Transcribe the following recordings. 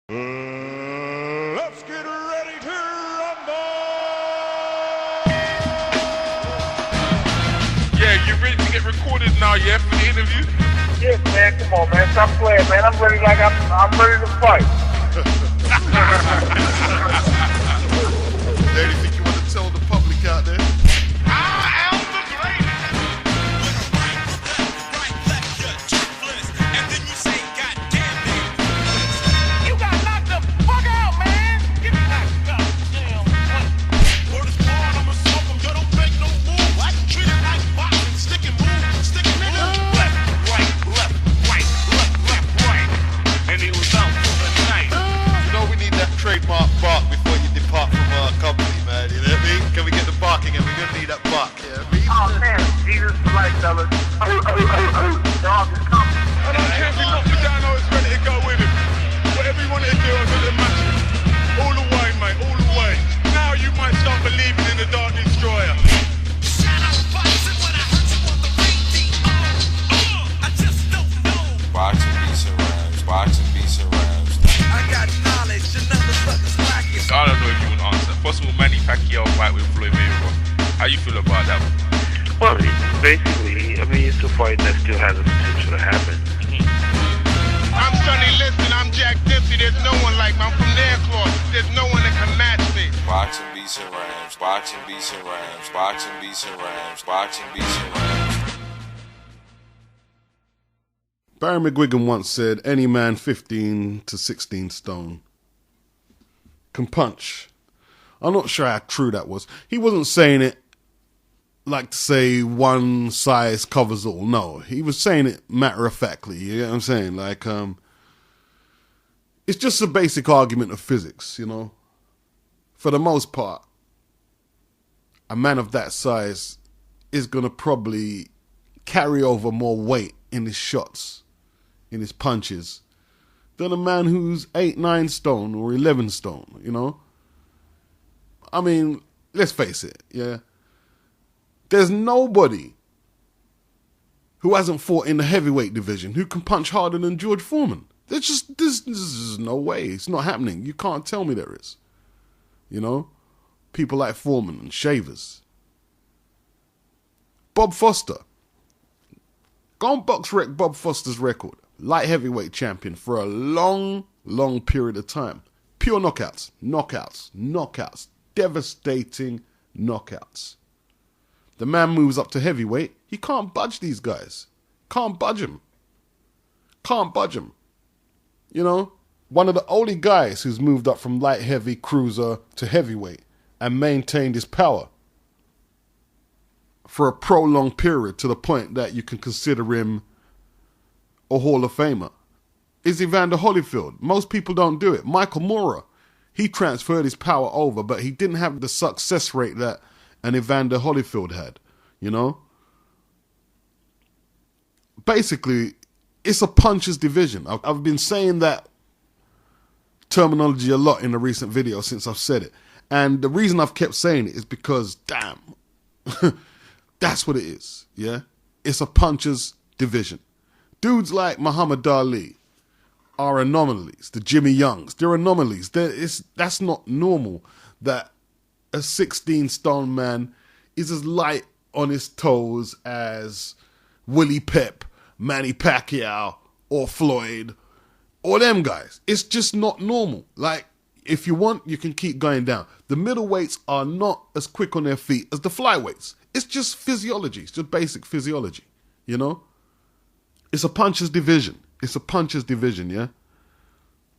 Let's get ready to rumble! Yeah, you ready to get recorded now, yeah, for the interview? Yes, man, come on, man, stop playing, man. I'm ready I'm ready to fight. Anything you want to tell the public out there? I am the greatest! And then you say, God damn it. You got knocked the fuck out, man. Get knocked out, damn. Word is born, I'ma smoke 'em, yo, don't make no move. I treat it like boxing, stick and move, Left, right, left, right, left, left, right. And he was out for the night. You know we need that trademark bark before you depart from our company, man. You know what I mean? Can we get the barking? And we're gonna need that bark. You know what I mean? Oh, man, Jesus Christ, fellas. Dog is coming. I don't care if he knocked me down, I was ready to go with him. Whatever he wanted to do, I was going to match him. All the way, mate, all the way. Now you might start believing in the Dark Destroyer. shadow boxing when I hurt you on the radio. I just don't know. Boxing beats and rhymes, boxing beats and rhymes. I got knowledge, and motherfuckers lacking. I don't know if you want to answer. Possible Manny Pacquiao fight with Floyd Mayweather. How you feel about that one? Well, basically, I mean, it's a fight that still has a potential to happen. I'm Sonny Liston, I'm Jack Dempsey. There's no one like me. I'm from their claw. There's no one that can match me. Boxing beats and rhymes, boxing beats and rhymes, boxing beats and rhymes, boxing beats and rhymes. Barry McGuigan once said, any man 15 to 16 stone can punch. I'm not sure how true that was. He wasn't saying it like to say one size covers all. No, he was saying it matter-of-factly. You get what I'm saying? Like, it's just a basic argument of physics, you know? For the most part, a man of that size is going to probably carry over more weight in his shots, in his punches, than a man who's 8, 9 stone or 11 stone, you know? I mean, let's face it, yeah? There's nobody who hasn't fought in the heavyweight division who can punch harder than George Foreman. There's no way. It's not happening. You can't tell me there is. You know? People like Foreman and Shavers. Bob Foster. Go and box wreck Bob Foster's record. Light heavyweight champion for a long, long period of time. Pure knockouts. Knockouts. Knockouts. Devastating knockouts. The man moves up to heavyweight. He can't budge these guys. Can't budge him. Can't budge him. You know? One of the only guys who's moved up from light heavy cruiser to heavyweight and maintained his power for a prolonged period to the point that you can consider him a Hall of Famer is Evander Holyfield. Most people don't do it. Michael Moorer, he transferred his power over, but he didn't have the success rate that an Evander Holyfield had, you know? Basically, it's a puncher's division. I've been saying that terminology a lot in the recent video since I've said it. And the reason I've kept saying it is because, damn, that's what it is, yeah? It's a puncher's division. Dudes like Muhammad Ali are anomalies. The Jimmy Youngs, they're anomalies. That's not normal that a 16-stone man is as light on his toes as Willie Pep, Manny Pacquiao, or Floyd, or them guys. It's just not normal. Like, if you want, you can keep going down. The middleweights are not as quick on their feet as the flyweights. It's just physiology. It's just basic physiology, you know? It's a puncher's division. It's a puncher's division, yeah?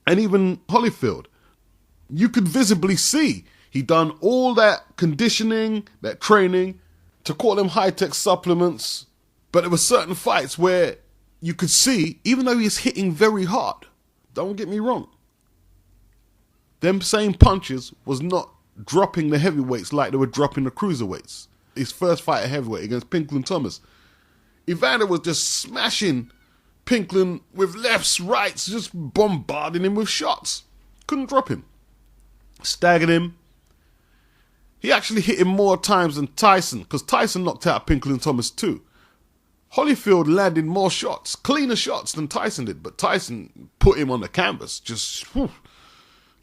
And even Holyfield, you could visibly see he done all that conditioning, that training, to call them high-tech supplements. But there were certain fights where you could see, even though he's hitting very hard, don't get me wrong, them same punches was not dropping the heavyweights like they were dropping the cruiserweights. His first fight at heavyweight against Pinklon Thomas, Evander was just smashing Pinklon with lefts, rights, just bombarding him with shots. Couldn't drop him. Staggered him. He actually hit him more times than Tyson, because Tyson knocked out Pinklon Thomas too. Holyfield landed more shots, cleaner shots than Tyson did, but Tyson put him on the canvas. Just, whew,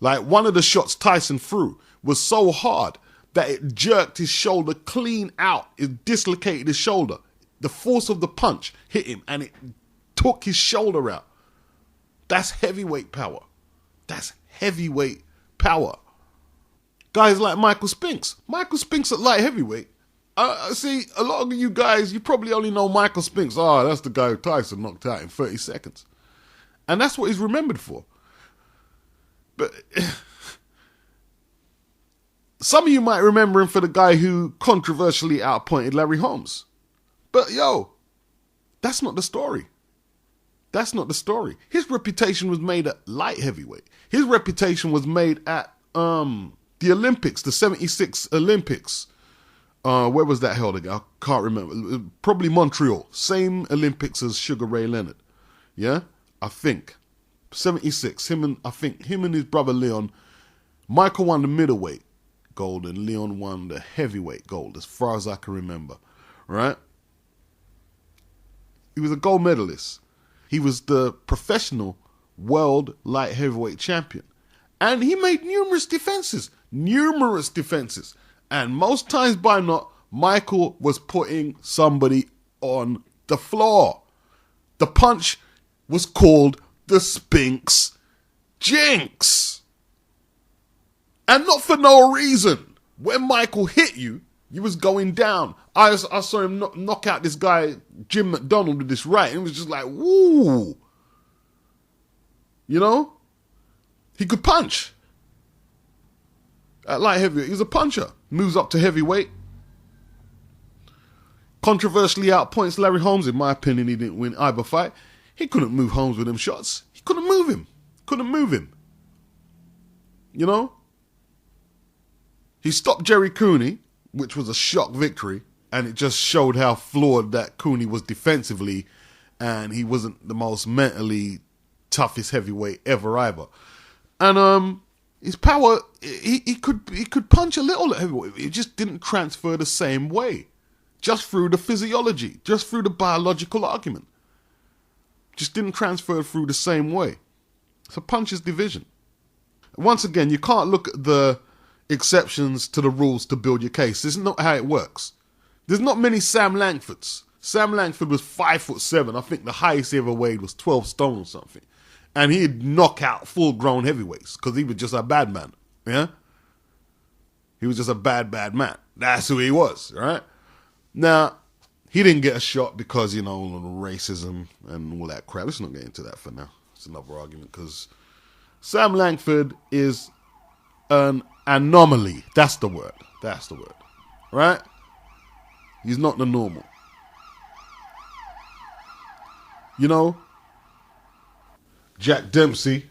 Like, one of the shots Tyson threw was so hard that it jerked his shoulder clean out. It dislocated his shoulder. The force of the punch hit him and it took his shoulder out. That's heavyweight power. That's heavyweight power. Guys like Michael Spinks. Michael Spinks at light heavyweight. See, a lot of you guys, you probably only know Michael Spinks. Oh, that's the guy who Tyson knocked out in 30 seconds. And that's what he's remembered for. But some of you might remember him for the guy who controversially outpointed Larry Holmes. But yo, that's not the story. That's not the story. His reputation was made at light heavyweight. His reputation was made at the Olympics, the 76 Olympics. Where was that held again? I can't remember. Probably Montreal. Same Olympics as Sugar Ray Leonard. Yeah? I think. 76. Him and his brother Leon. Michael won the middleweight gold and Leon won the heavyweight gold, as far as I can remember. Right? He was a gold medalist. He was the professional world light heavyweight champion. And he made numerous defenses. And most times by not, Michael was putting somebody on the floor. The punch was called the Spinks Jinx. And not for no reason. When Michael hit you, you was going down. I saw him knock out this guy, Jim McDonald, with this right. And it was just like, woo. You know? He could punch. At light heavyweight, he was a puncher. Moves up to heavyweight. Controversially outpoints Larry Holmes. In my opinion, he didn't win either fight. He couldn't move Holmes with them shots. He couldn't move him. You know? He stopped Jerry Cooney, which was a shock victory, and it just showed how flawed that Cooney was defensively, and he wasn't the most mentally toughest heavyweight ever either. And his power, he could punch a little at heavyweight. It just didn't transfer the same way, just through the physiology, just through the biological argument. Just didn't transfer through the same way. It's a puncher's division. Once again, you can't look at the exceptions to the rules to build your case. This is not how it works. There's not many Sam Lankfords. Sam Lankford was 5'7". I think the highest he ever weighed was 12 stone or something. And he'd knock out full-grown heavyweights because he was just a bad man. Yeah? He was just a bad man. That's who he was, right? Now, he didn't get a shot because, you know, racism and all that crap. Let's not get into that for now. It's another argument because Sam Lankford is an anomaly. That's the word. Right? He's not the normal. You know, Jack Dempsey,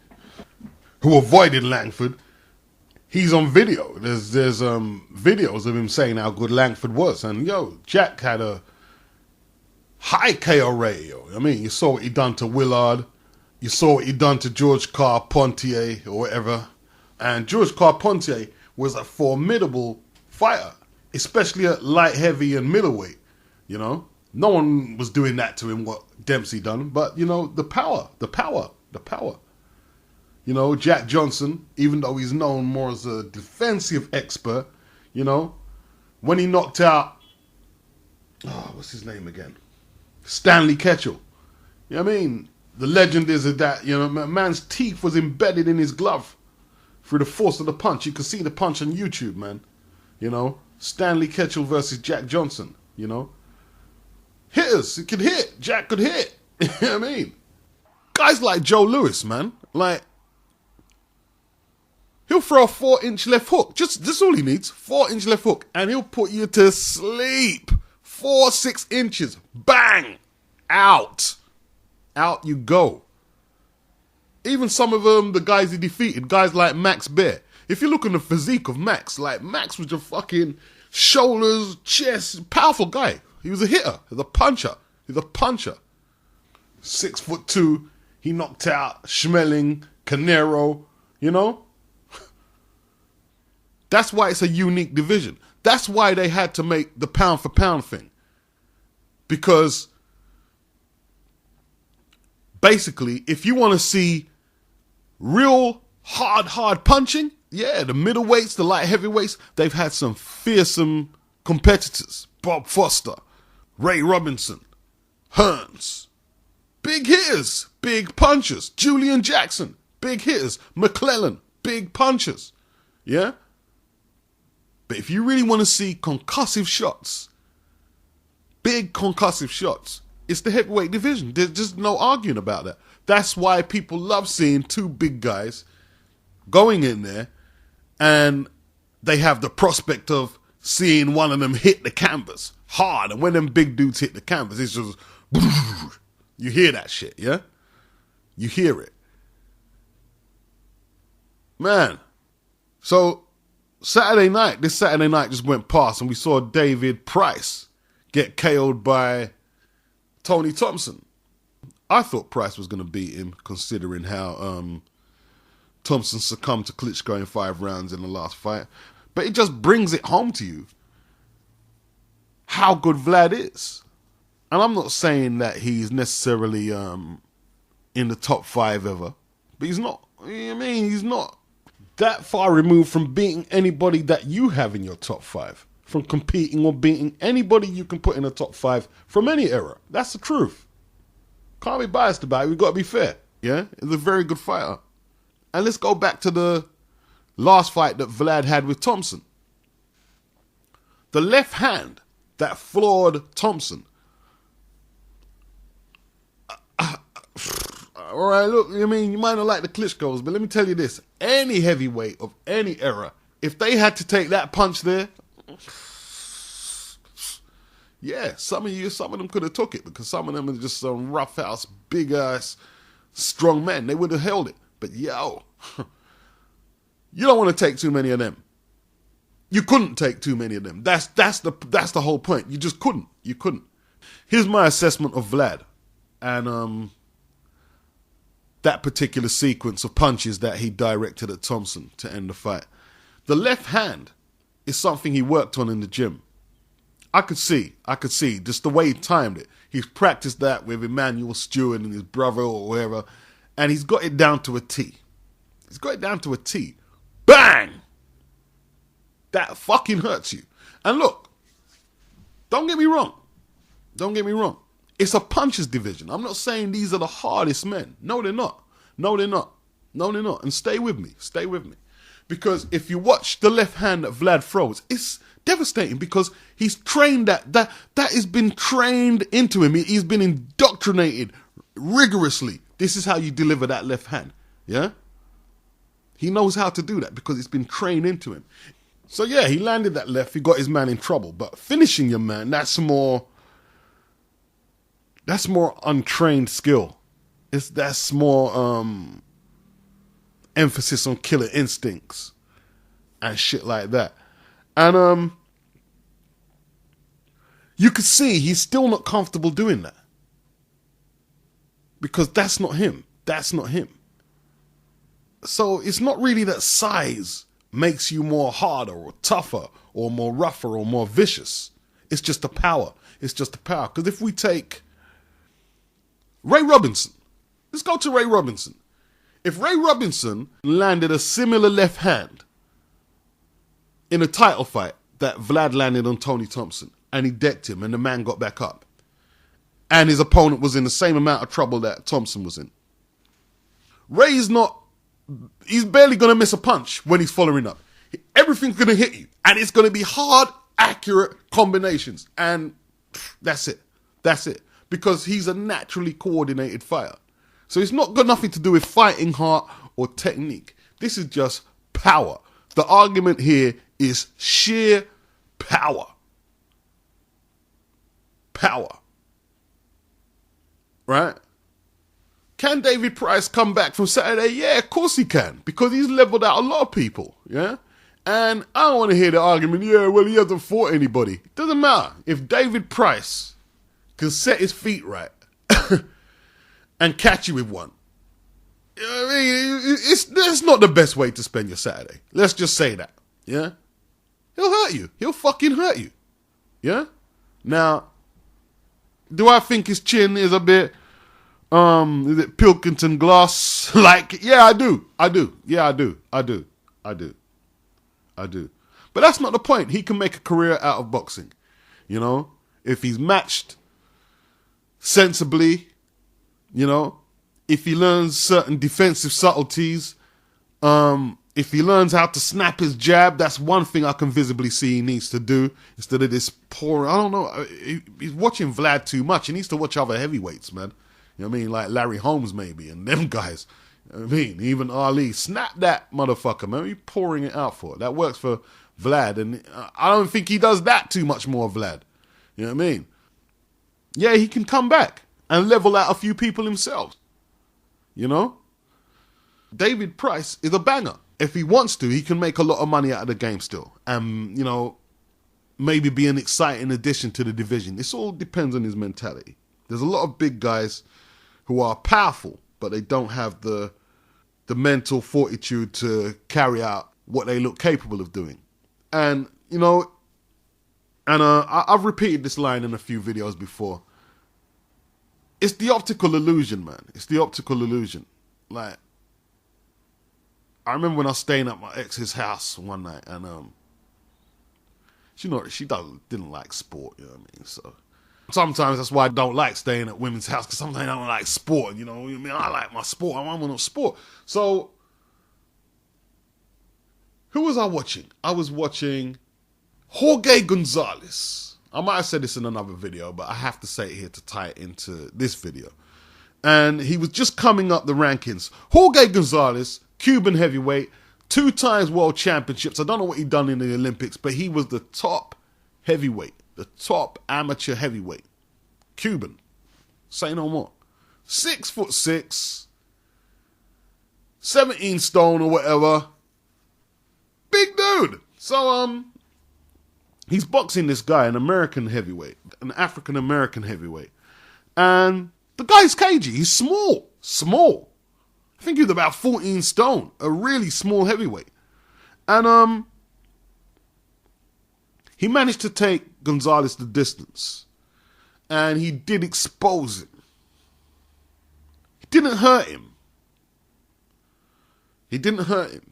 who avoided Lankford, he's on video. There's videos of him saying how good Lankford was. And, yo, Jack had a high KO rate. Yo. I mean, you saw what he done to Willard. You saw what he done to George Carpentier or whatever. And George Carpentier was a formidable fighter, especially at light heavy and middleweight, you know. No one was doing that to him, what Dempsey done. But, you know, the power. You know, Jack Johnson, even though he's known more as a defensive expert, you know, when he knocked out, what's his name again? Stanley Ketchel. You know what I mean? The legend is that, you know, man's teeth was embedded in his glove through the force of the punch. You could see the punch on YouTube, man. You know, Stanley Ketchel versus Jack Johnson, you know. Hitters, he could hit. Jack could hit. You know what I mean? Guys like Joe Louis, man, like, he'll throw a 4-inch left hook. That's all he needs. 4-inch left hook. And he'll put you to sleep. 4-6 inches. Bang. Out. Out you go. Even some of them, the guys he defeated, guys like Max Bear. If you look at the physique of Max, like, Max was just fucking shoulders, chest, powerful guy. He was a hitter. He's a puncher. 6'2". He knocked out Schmeling, Canero, you know? That's why it's a unique division. That's why they had to make the pound for pound thing. Because basically, if you want to see real hard punching. Yeah, the middleweights, the light heavyweights, they've had some fearsome competitors. Bob Foster, Ray Robinson, Hearns. Big hitters, big punchers. Julian Jackson, big hitters. McClellan, big punchers. Yeah? But if you really want to see concussive shots, big concussive shots, it's the heavyweight division. There's just no arguing about that. That's why people love seeing two big guys going in there and they have the prospect of seeing one of them hit the canvas hard. And when them big dudes hit the canvas, it's just, you hear that shit, yeah? You hear it. Man, so this Saturday night just went past and we saw David Price get KO'd by Tony Thompson. I thought Price was going to beat him, considering how Thompson succumbed to Klitschko in 5 rounds in the last fight. But it just brings it home to you how good Vlad is. And I'm not saying that he's necessarily in the top 5 ever, but he's not. I mean, he's not that far removed from beating anybody that you have in your top 5, from competing or beating anybody you can put in the top 5 from any era. That's the truth. Can't be biased about it. We've got to be fair. Yeah, he's a very good fighter. And let's go back to the last fight that Vlad had with Thompson. The left hand that floored Thompson. All right, look, I mean, you might not like the Klitschko's, but let me tell you this. Any heavyweight of any era, if they had to take that punch there, yeah, some of them could have took it, because some of them are just some rough-ass, big-ass, strong men. They would have held it. But yo, you don't want to take too many of them. You couldn't take too many of them. That's the whole point. You just couldn't. You couldn't. Here's my assessment of Vlad and that particular sequence of punches that he directed at Thompson to end the fight. The left hand is something he worked on in the gym. I could see just the way he timed it. He's practiced that with Emmanuel Stewart and his brother or whoever, and he's got it down to a T. He's got it down to a T. Bang! That fucking hurts you. And look, don't get me wrong. Don't get me wrong. It's a puncher's division. I'm not saying these are the hardest men. No, they're not. No, they're not. No, they're not. And stay with me. Stay with me. Because if you watch the left hand that Vlad throws, it's devastating, because he's trained that has been trained into him. He's been indoctrinated rigorously. This is how you deliver that left hand. Yeah? He knows how to do that because it's been trained into him. So yeah, he landed that left. He got his man in trouble. But finishing your man, that's more untrained skill. That's more emphasis on killer instincts and shit like that. And you could see he's still not comfortable doing that, because that's not him. That's not him. So it's not really that size makes you more harder or tougher or more rougher or more vicious. It's just the power. It's just the power. Because if we take Ray Robinson, let's go to Ray Robinson. If Ray Robinson landed a similar left hand in a title fight that Vlad landed on Tony Thompson, and he decked him and the man got back up, and his opponent was in the same amount of trouble that Thompson was in, he's barely going to miss a punch when he's following up. Everything's going to hit you, and it's going to be hard, accurate combinations, and that's it. That's it. Because he's a naturally coordinated fighter. So it's not got nothing to do with fighting heart or technique. This is just power. The argument here is sheer power. Power. Right? Can David Price come back from Saturday? Yeah, of course he can. Because he's leveled out a lot of people. Yeah? And I don't want to hear the argument, yeah, well, he hasn't fought anybody. It doesn't matter. If David Price can set his feet right and catch you with one, you know what I mean? That's not the best way to spend your Saturday. Let's just say that. Yeah? He'll hurt you. He'll fucking hurt you. Yeah? Now, do I think his chin is a bit Is it Pilkington Glass? Like, yeah, I do. Yeah, I do. But that's not the point. He can make a career out of boxing. You know, if he's matched sensibly, you know, if he learns certain defensive subtleties, if he learns how to snap his jab, that's one thing I can visibly see he needs to do instead of this poor. I don't know. He's watching Vlad too much. He needs to watch other heavyweights, man. You know what I mean? Like Larry Holmes, maybe, and them guys. You know what I mean? Even Ali. Snap that motherfucker, man. He's pouring it out for it. That works for Vlad, and I don't think he does that too much more, Vlad. You know what I mean? Yeah, he can come back and level out a few people himself. You know? David Price is a banger. If he wants to, he can make a lot of money out of the game still. And, you know, maybe be an exciting addition to the division. This all depends on his mentality. There's a lot of big guys who are powerful, but they don't have the mental fortitude to carry out what they look capable of doing. And, you know, and I've repeated this line in a few videos before. It's the optical illusion, man. It's the optical illusion. Like, I remember when I was staying at my ex's house one night, and she didn't like sport, you know what I mean? So sometimes that's why I don't like staying at women's house, because sometimes I don't like sport, you know what I mean? I like my sport. I want no sport. So who was I watching? I was watching Jorge Gonzalez. I might have said this in another video, but I have to say it here to tie it into this video. And he was just coming up the rankings. Jorge Gonzalez, Cuban heavyweight, 2 times world championships. I don't know what he done in the Olympics, but he was the top heavyweight, the top amateur heavyweight. Cuban. Say no more. 6'6", 17 stone or whatever. Big dude. So, he's boxing this guy, an American heavyweight, an African-American heavyweight. And the guy's cagey. He's small. Small. I think he was about 14 stone. A really small heavyweight. And he managed to take Gonzalez the distance. And he did expose him. He didn't hurt him. He didn't hurt him.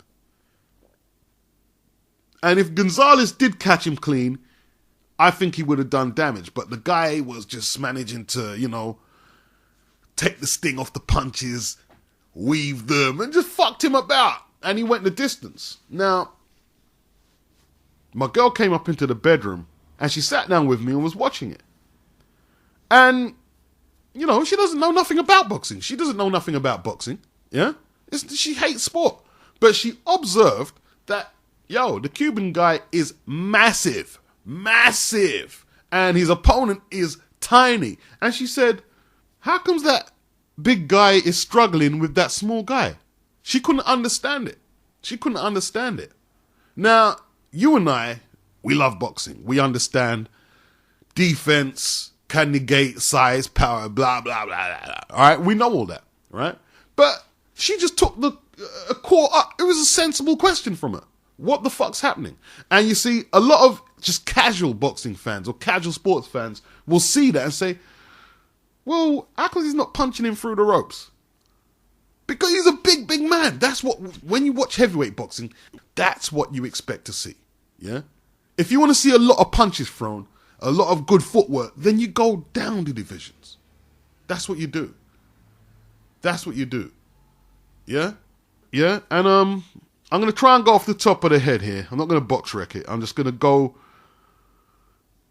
And if Gonzalez did catch him clean, I think he would have done damage. But the guy was just managing to, you know, take the sting off the punches, weave them, and just fucked him about. And he went the distance. Now, my girl came up into the bedroom, and she sat down with me and was watching it. And, you know, she doesn't know nothing about boxing. She doesn't know nothing about boxing, yeah? She hates sport. But she observed that, yo, the Cuban guy is massive. Massive. And his opponent is tiny. And she said, how comes that big guy is struggling with that small guy? She couldn't understand it. She couldn't understand it. Now, you and I, we love boxing. We understand defense can negate size, power, blah, blah, blah, blah, blah. All right? We know all that, right? But she just took the core up. It was a sensible question from her. What the fuck's happening? And you see, a lot of just casual boxing fans or casual sports fans will see that and say, well, how come he's not punching him through the ropes? Because he's a big, big man. That's what, when you watch heavyweight boxing, that's what you expect to see. Yeah? If you want to see a lot of punches thrown, a lot of good footwork, then you go down the divisions. That's what you do. That's what you do. Yeah? Yeah? And I'm going to try and go off the top of the head here. I'm not going to box wreck it. I'm just going to go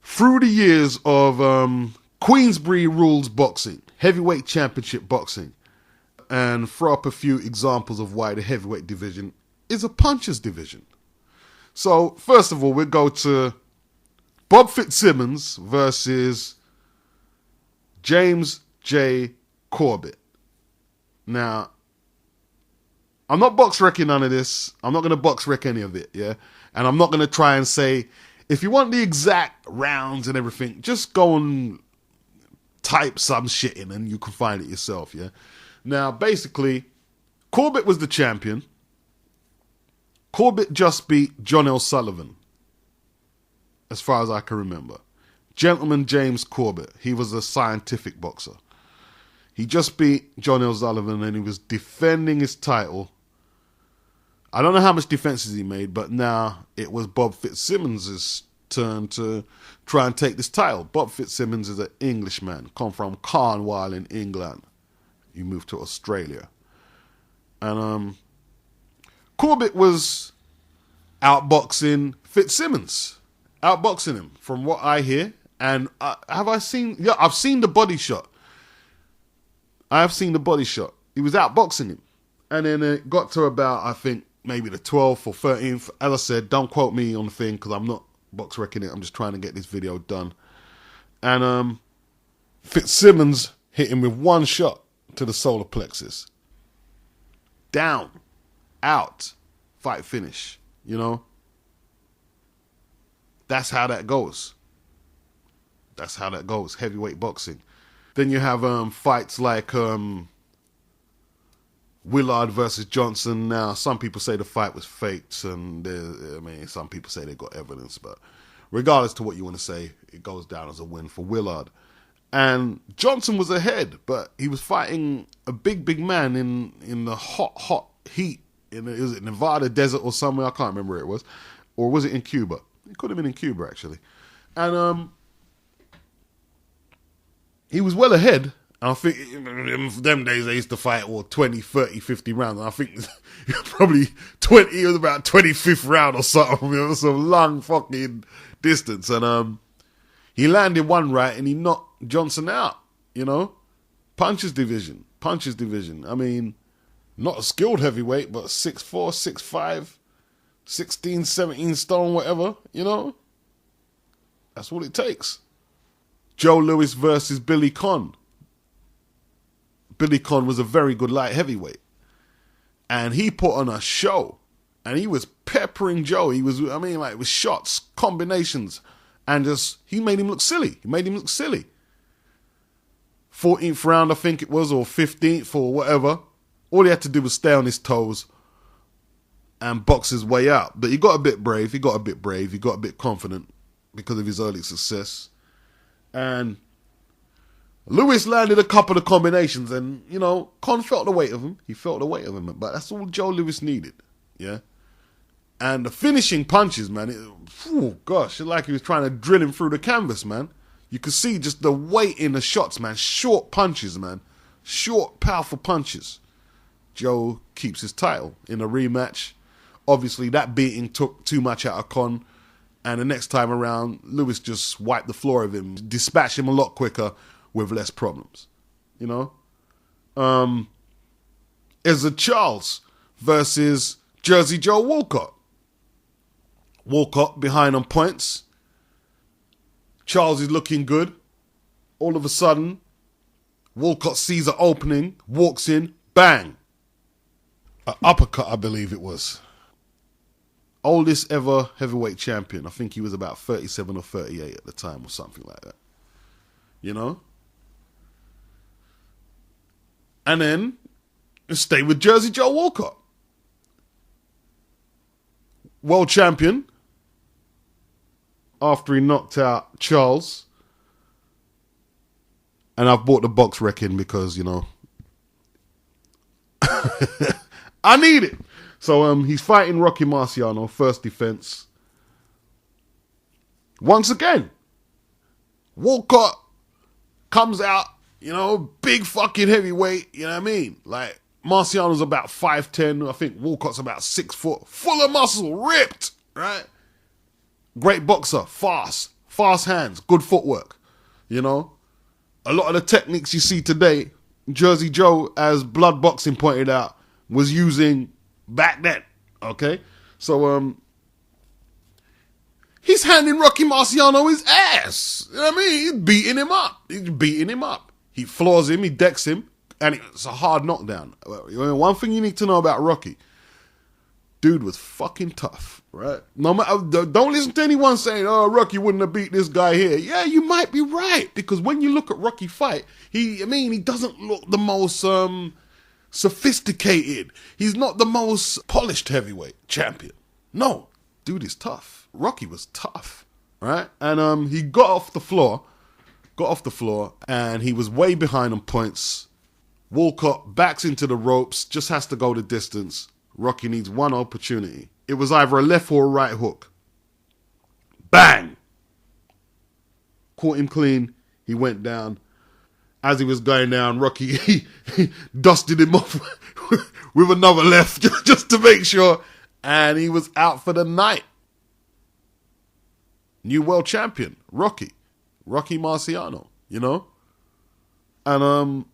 through the years of Queensbury rules boxing, heavyweight championship boxing, and throw up a few examples of why the heavyweight division is a puncher's division. So, first of all, we'll go to Bob Fitzsimmons versus James J. Corbett. Now, I'm not box wrecking none of this. I'm not going to box wreck any of it, yeah? And I'm not going to try and say, if you want the exact rounds and everything, just go and type some shit in and you can find it yourself, yeah? Now, basically, Corbett was the champion. Corbett just beat John L. Sullivan, as far as I can remember. Gentleman James Corbett. He was a scientific boxer. He just beat John O'Sullivan and he was defending his title. I don't know how much defenses he made, but now it was Bob Fitzsimmons' turn to try and take this title. Bob Fitzsimmons is an Englishman, come from Cornwall in England. He moved to Australia. And Corbett was outboxing Fitzsimmons. Outboxing him, from what I hear. And I've seen the body shot. I have seen the body shot. He was outboxing him. And then it got to about, I think, maybe the 12th or 13th. As I said, don't quote me on the thing because I'm not box wrecking it. I'm just trying to get this video done. And Fitzsimmons hit him with one shot to the solar plexus. Down. Out. Fight finish. You know? That's how that goes. That's how that goes. Heavyweight boxing. Then you have fights like Willard versus Johnson. Now, some people say the fight was faked, and some people say they got evidence, but regardless to what you want to say, it goes down as a win for Willard. And Johnson was ahead, but he was fighting a big man in the hot heat. Was it Nevada desert or somewhere? I can't remember where it was. Or was it in Cuba? It could have been in Cuba, actually. And he was well ahead. I think in them days they used to fight 20, 30, 50 rounds. And I think probably 20, it was about 25th round or something. It was some long fucking distance. And he landed one right and he knocked Johnson out, you know. Punches division. I mean, not a skilled heavyweight, but 6'4", 6'5", 16, 17 stone, whatever, you know. That's what it takes. Joe Louis versus Billy Conn. Billy Conn was a very good light heavyweight. And he put on a show. And he was peppering Joe. He was, with shots, combinations. And he made him look silly. 14th round, I think it was, or 15th, or whatever. All he had to do was stay on his toes and box his way out. But he got a bit brave. He got a bit confident because of his early success. And Lewis landed a couple of combinations and, you know, Conn felt the weight of him. He felt the weight of him. But that's all Joe Louis needed. Yeah. And the finishing punches, man, it's like he was trying to drill him through the canvas, man. You could see just the weight in the shots, man. Short punches, man. Short, powerful punches. Joe keeps his title in a rematch. Obviously, that beating took too much out of Conn. And the next time around, Lewis just wiped the floor of him, dispatched him a lot quicker with less problems. You know? Ezra Charles versus Jersey Joe Walcott. Walcott behind on points. Charles is looking good. All of a sudden, Walcott sees an opening, walks in, bang. An uppercut, I believe it was. Oldest ever heavyweight champion. I think he was about 37 or 38 at the time or something like that. You know? And then, stay with Jersey Joe Walcott. World champion. After he knocked out Charles. And I've bought the box rec in because, you know, I need it. So he's fighting Rocky Marciano, first defense. Once again, Walcott comes out, you know, big fucking heavyweight, you know what I mean? Like, Marciano's about 5'10", I think Walcott's about 6 foot, full of muscle, ripped, right? Great boxer, fast hands, good footwork, you know? A lot of the techniques you see today, Jersey Joe, as Blood Boxing pointed out, was using back then, okay? So, he's handing Rocky Marciano his ass. You know what I mean? He's beating him up. He floors him, he decks him, and it's a hard knockdown. One thing you need to know about Rocky, dude was fucking tough, right? No matter, don't listen to anyone saying, oh, Rocky wouldn't have beat this guy here. Yeah, you might be right, because when you look at Rocky fight, he doesn't look the most sophisticated. He's not the most polished heavyweight champion. No, dude is tough. Rocky was tough, right? And he got off the floor, and he was way behind on points. Walcott backs into the ropes, just has to go the distance. Rocky needs one opportunity. It was either a left or a right hook. Bang! Caught him clean. He went down. As he was going down, Rocky he dusted him off with another left just to make sure. And he was out for the night. New world champion, Rocky Marciano, you know? And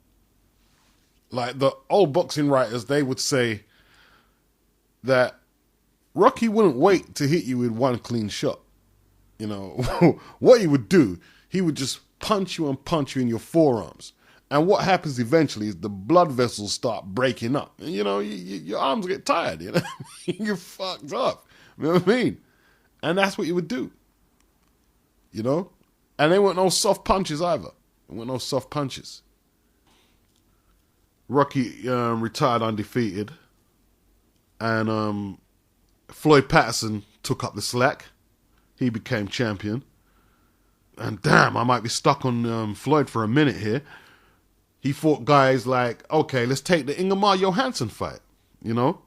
like the old boxing writers, they would say that Rocky wouldn't wait to hit you with one clean shot. You know, what he would do, he would just punch you in your forearms. And what happens eventually is the blood vessels start breaking up. And, you know, your arms get tired, you know? You're fucked up. You know what I mean? And that's what he would do. You know? And they weren't no soft punches either. There weren't no soft punches. Rocky retired undefeated. And Floyd Patterson took up the slack. He became champion. And damn, I might be stuck on Floyd for a minute here. He fought guys like, okay, let's take the Ingemar Johansson fight, you know?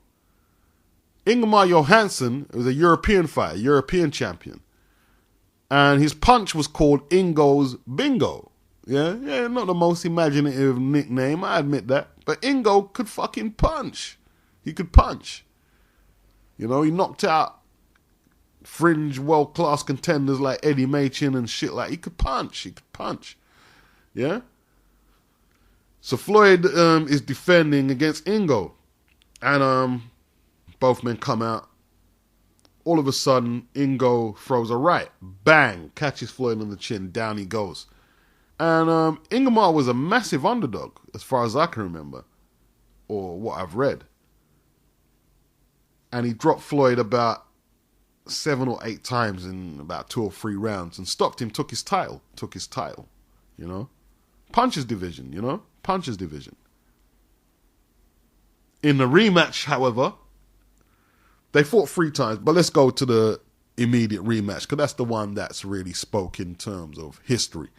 Ingemar Johansson was a European fighter, European champion. And his punch was called Ingo's Bingo. Yeah, not the most imaginative nickname, I admit that. But Ingo could fucking punch. He could punch. You know, he knocked out fringe world-class contenders like Eddie Machin and shit like. He could punch. Yeah? So Floyd is defending against Ingo. And both men come out. All of a sudden, Ingo throws a right. Bang! Catches Floyd on the chin. Down he goes. And Ingemar was a massive underdog, as far as I can remember. Or what I've read. And he dropped Floyd about 7 or 8 times in about 2 or 3 rounds. And stopped him, took his title, you know. Punches division, you know. Punches division. In the rematch, however, they fought 3 times. But let's go to the immediate rematch, because that's the one that's really spoke in terms of history.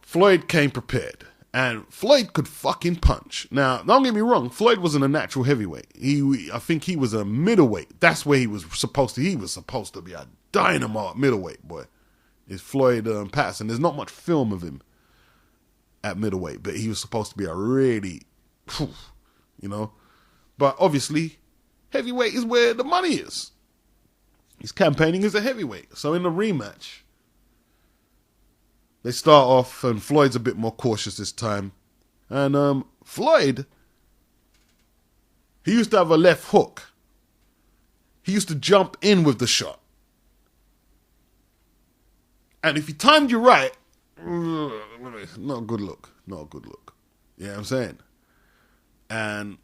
Floyd came prepared. And Floyd could fucking punch. Now, don't get me wrong, Floyd wasn't a natural heavyweight. I think he was a middleweight. That's where he was supposed to. He was supposed to be a dynamite middleweight, boy. It's Floyd Patterson. There's not much film of him at middleweight, but he was supposed to be a really, you know. But obviously, heavyweight is where the money is. He's campaigning as a heavyweight. So in the rematch, they start off, and Floyd's a bit more cautious this time. And Floyd, he used to have a left hook. He used to jump in with the shot. And if he timed you right, not a good look. You know what I'm saying? And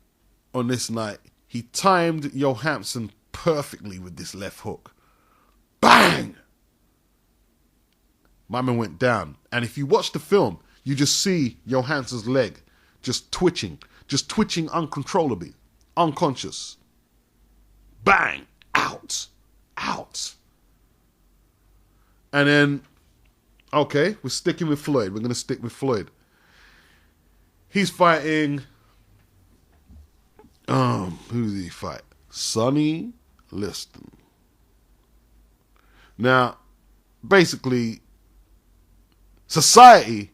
on this night, he timed Johansson perfectly with this left hook. Bang! My man went down. And if you watch the film, you just see Johansson's leg just twitching uncontrollably, unconscious. Bang! Out. And then, okay, we're sticking with Floyd. We're going to stick with Floyd. He's fighting, who did he fight? Sonny Liston. Now, basically, society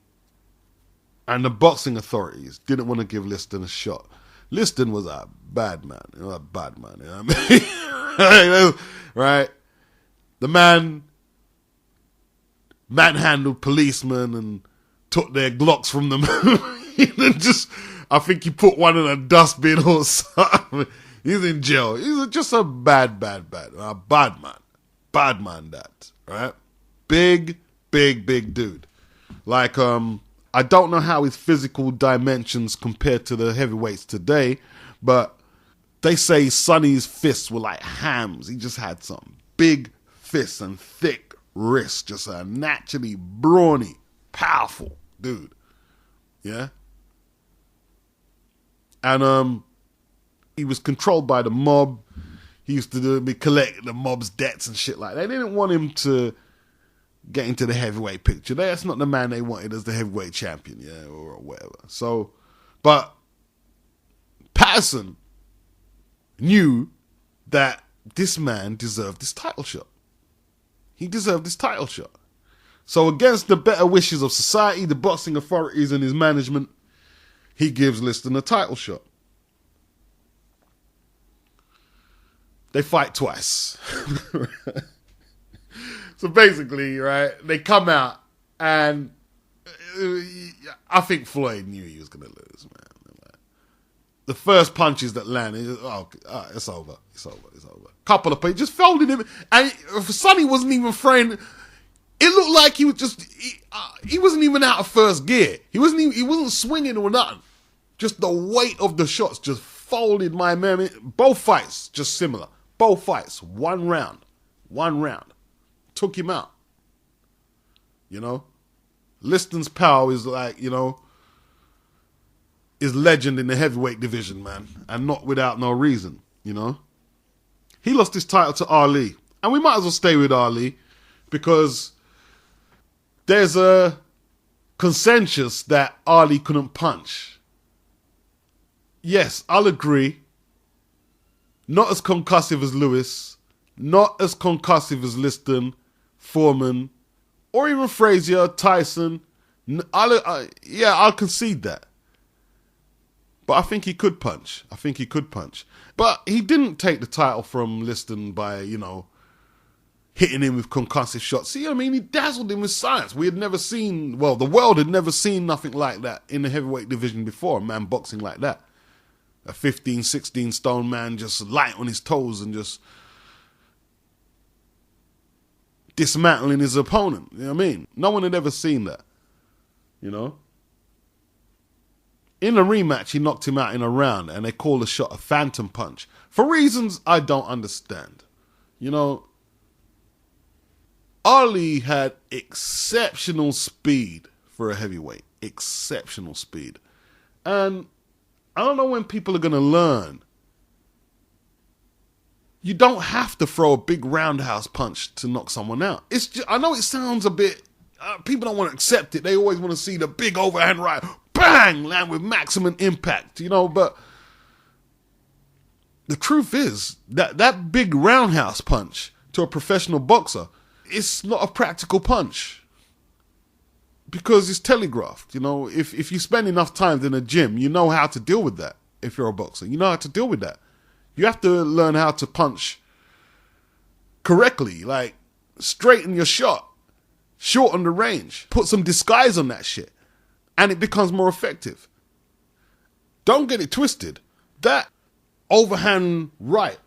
and the boxing authorities didn't want to give Liston a shot. Liston was a bad man. You know what I mean? Right? The man manhandled policemen and took their Glocks from them. I think he put one in a dustbin or something. He's in jail. He's just a bad man. Bad man, that. Right? Big dude. Like, I don't know how his physical dimensions compare to the heavyweights today, but they say Sonny's fists were like hams. He just had some big fists and thick wrists. Just a naturally brawny, powerful dude. Yeah? And he was controlled by the mob. He used to be collecting the mob's debts and shit like that. They didn't want him to get into the heavyweight picture. That's not the man they wanted as the heavyweight champion, yeah, or whatever. So, but Patterson knew that this man deserved this title shot. He deserved this title shot. So against the better wishes of society, the boxing authorities and his management, he gives Liston a title shot. They fight twice. So basically, right, they come out and I think Floyd knew he was going to lose, man. The first punches that landed, it's over. Couple of punches, just folded him. And Sonny wasn't even throwing. It looked like he was just, he wasn't even out of first gear. He wasn't swinging or nothing. Just the weight of the shots just folded my man. Both fights, just similar. Both fights, one round. Took him out. You know? Liston's power is like, you know, is legend in the heavyweight division, man. And not without no reason, you know? He lost his title to Ali. And we might as well stay with Ali because there's a consensus that Ali couldn't punch. Yes, I'll agree. Not as concussive as Lewis. Not as concussive as Liston, Foreman, or even Frazier, Tyson. I'll concede that. But I think he could punch. But he didn't take the title from Liston by, you know, hitting him with concussive shots. See, I mean, he dazzled him with science. We had never seen, well, the world had never seen nothing like that in the heavyweight division before, a man boxing like that. A 15, 16 stone man just light on his toes and just dismantling his opponent. You know what I mean? No one had ever seen that. You know? In a rematch, he knocked him out in a round, and they called the shot a phantom punch. For reasons I don't understand. You know, Ali had exceptional speed for a heavyweight. Exceptional speed. And I don't know when people are going to learn. You don't have to throw a big roundhouse punch to knock someone out. It's just, I know it sounds a bit... people don't want to accept it. They always want to see the big overhand right... Bang! Land with maximum impact, you know, but the truth is that big roundhouse punch to a professional boxer, it's not a practical punch because it's telegraphed, you know. If you spend enough time in a gym, you know how to deal with that. If you're a boxer, you know how to deal with that. You have to learn how to punch correctly, like straighten your shot, shorten the range, put some disguise on that shit. And it becomes more effective. Don't get it twisted. That overhand right,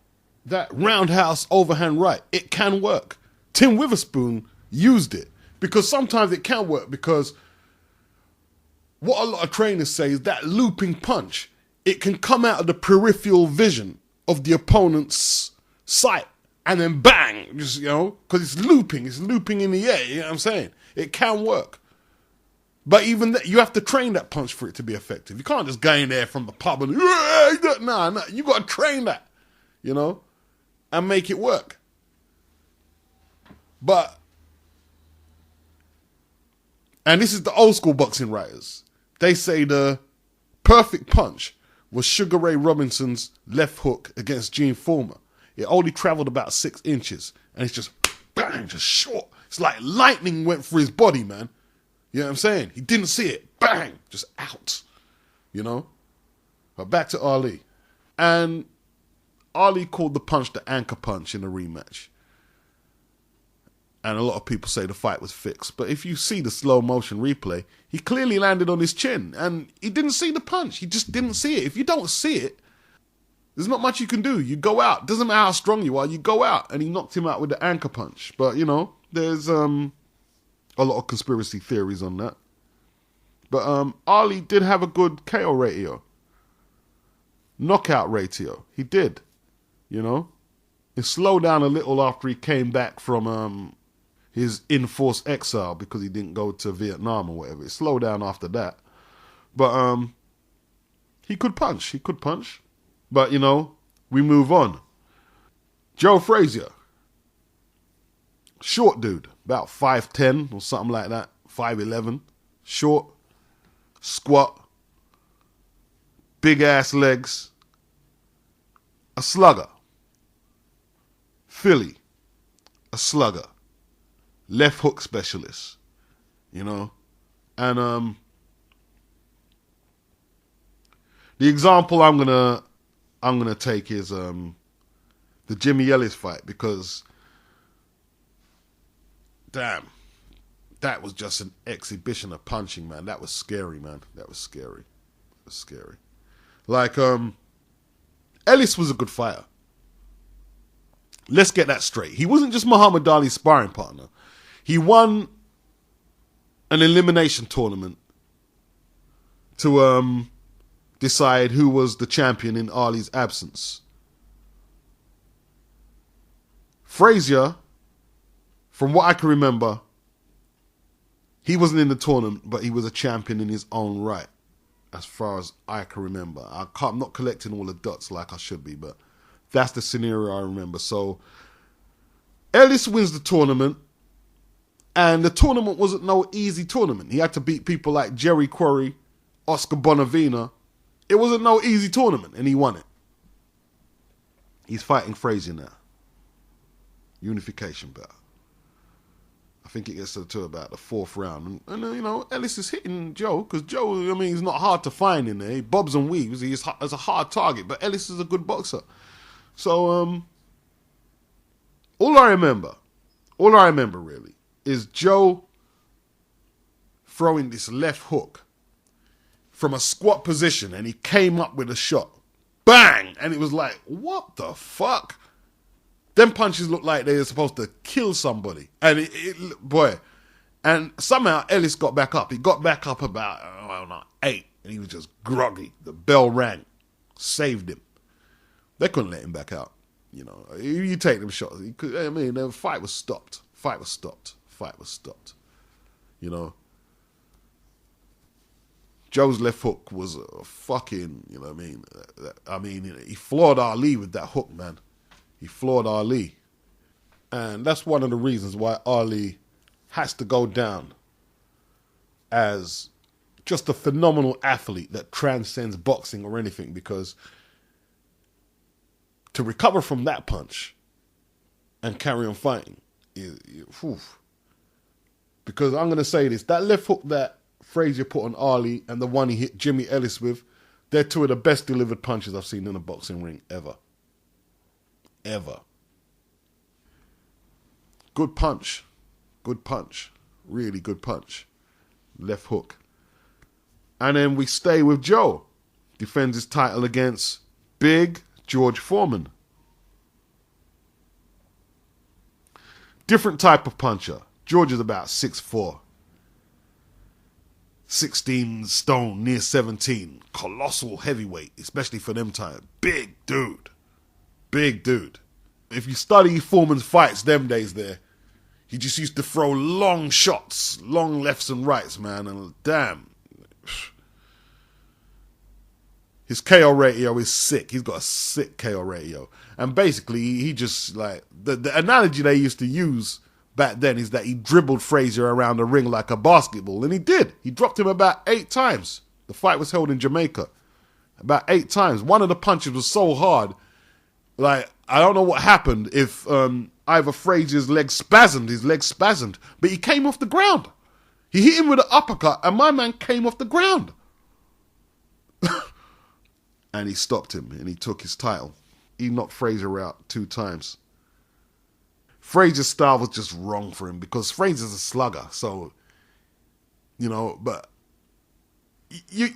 that roundhouse overhand right, it can work. Tim Witherspoon used it because sometimes it can work because what a lot of trainers say is that looping punch, it can come out of the peripheral vision of the opponent's sight and then bang, just, you know, because it's looping in the air, you know what I'm saying? It can work. But even that, you have to train that punch for it to be effective. You can't just go in there from the pub and, nah, you got to train that, you know, and make it work. But, and this is the old school boxing writers, they say the perfect punch was Sugar Ray Robinson's left hook against Gene Foreman. It only traveled about 6 inches, and it's just, bang, just short. It's like lightning went through his body, man. You know what I'm saying? He didn't see it. Bang! Just out. You know? But back to Ali. And Ali called the punch the anchor punch in the rematch. And a lot of people say the fight was fixed. But if you see the slow motion replay, he clearly landed on his chin. And he didn't see the punch. He just didn't see it. If you don't see it, there's not much you can do. You go out. Doesn't matter how strong you are. You go out. And he knocked him out with the anchor punch. But, you know, there's... a lot of conspiracy theories on that. But Ali did have a good KO ratio. Knockout ratio. He did. You know? It slowed down a little after he came back from his enforced exile because he didn't go to Vietnam or whatever. It slowed down after that. But he could punch. But, you know, we move on. Joe Frazier. Short dude, about 5'10" or something like that, 5'11". Short, squat, big ass legs. A slugger. Philly, a slugger. Left hook specialist, you know. And the example I'm gonna take is the Jimmy Ellis fight, because damn, that was just an exhibition of punching, man. That was scary, man. That was scary. It was scary. Like, Ellis was a good fighter. Let's get that straight. He wasn't just Muhammad Ali's sparring partner. He won an elimination tournament to decide who was the champion in Ali's absence. Frazier, from what I can remember, he wasn't in the tournament, but he was a champion in his own right, as far as I can remember. I'm not collecting all the dots like I should be, but that's the scenario I remember. So Ellis wins the tournament, and the tournament wasn't no easy tournament. He had to beat people like Jerry Quarry, Oscar Bonavina. It wasn't no easy tournament, and he won it. He's fighting Frazier now. Unification bout. I think it gets to about the 4th round. And you know, Ellis is hitting Joe, because Joe, I mean, he's not hard to find in there. He bobs and weaves. He's a hard target, but Ellis is a good boxer. So, all I remember really, is Joe throwing this left hook from a squat position, and he came up with a shot. Bang! And it was like, what the fuck? Them punches looked like they were supposed to kill somebody. And boy. And somehow Ellis got back up. He got back up about, 8. And he was just groggy. The bell rang. Saved him. They couldn't let him back out. You know, you take them shots. The fight was stopped. Fight was stopped. You know. Joe's left hook was a fucking, you know what I mean? He floored Ali with that hook, man. He floored Ali. And that's one of the reasons why Ali has to go down as just a phenomenal athlete that transcends boxing or anything, because to recover from that punch and carry on fighting is because I'm going to say this, that left hook that Frazier put on Ali and the one he hit Jimmy Ellis with, they're two of the best delivered punches I've seen in a boxing ring ever. Good punch. Really good punch. Left hook. And then we stay with Joe. Defends his title against Big George Foreman. Different type of puncher. George is about 6'4". 16 stone, near 17. Colossal heavyweight, especially for them time. Big dude. If you study Foreman's fights them days there, he just used to throw long shots, long lefts and rights, man. And damn. His KO ratio is sick. He's got a sick KO ratio. And basically, he just like, the analogy they used to use back then is that he dribbled Frazier around the ring like a basketball. And he did. He dropped him about 8 times. The fight was held in Jamaica. About 8 times. One of the punches was so hard, like, I don't know what happened if either Frazier's leg spasmed, but he came off the ground. He hit him with an uppercut, and my man came off the ground. And he stopped him, and he took his title. He knocked Frazier out 2 times. Frazier's style was just wrong for him, because Frazier's a slugger, so, you know, but you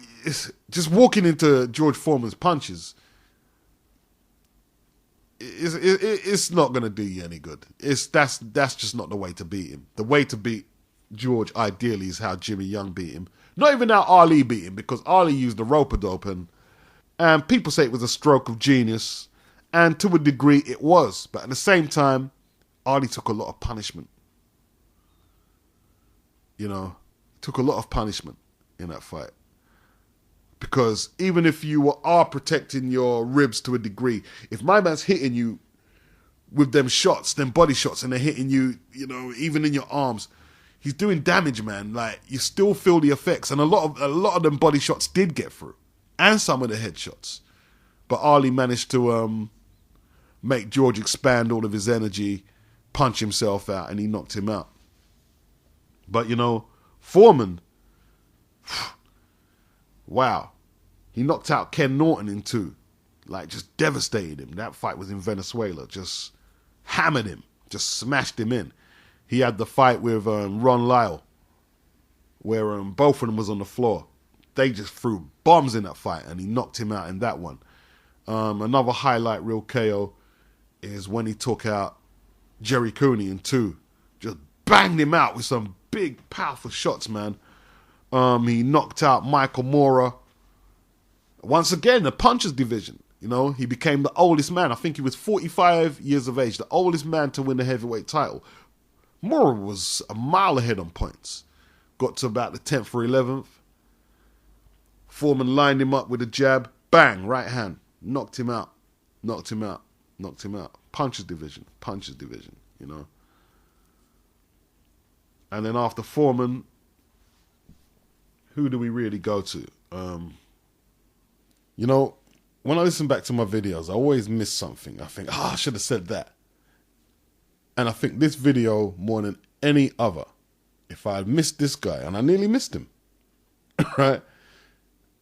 just walking into George Foreman's punches, it's not going to do you any good. That's just not the way to beat him. The way to beat George, ideally, is how Jimmy Young beat him. Not even how Ali beat him, because Ali used the rope-a-dope, and people say it was a stroke of genius, and to a degree it was. But at the same time, Ali took a lot of punishment. You know, took a lot of punishment in that fight. Because even if you are protecting your ribs to a degree, if my man's hitting you with them shots, them body shots, and they're hitting you, you know, even in your arms. He's doing damage, man. Like, you still feel the effects, and a lot of them body shots did get through, and some of the headshots. But Ali managed to make George expand all of his energy, punch himself out, and he knocked him out. But, you know, Foreman, wow. He knocked out Ken Norton in 2. Like, just devastated him. That fight was in Venezuela. Just hammered him. Just smashed him in. He had the fight with Ron Lyle, where both of them was on the floor. They just threw bombs in that fight, and he knocked him out in that one. Another highlight real KO is when he took out Jerry Cooney in 2. Just banged him out with some big, powerful shots, man. He knocked out Michael Moorer. Once again, the punchers division. You know, he became the oldest man. I think he was 45 years of age, the oldest man to win the heavyweight title. Moorer was a mile ahead on points. Got to about the 10th or 11th. Foreman lined him up with a jab. Bang, right hand. Knocked him out. Knocked him out. Knocked him out. Punchers division. Punchers division, you know. And then after Foreman, who do we really go to? You know, when I listen back to my videos, I always miss something. I think, I should have said that. And I think this video, more than any other, if I had missed this guy, and I nearly missed him, right?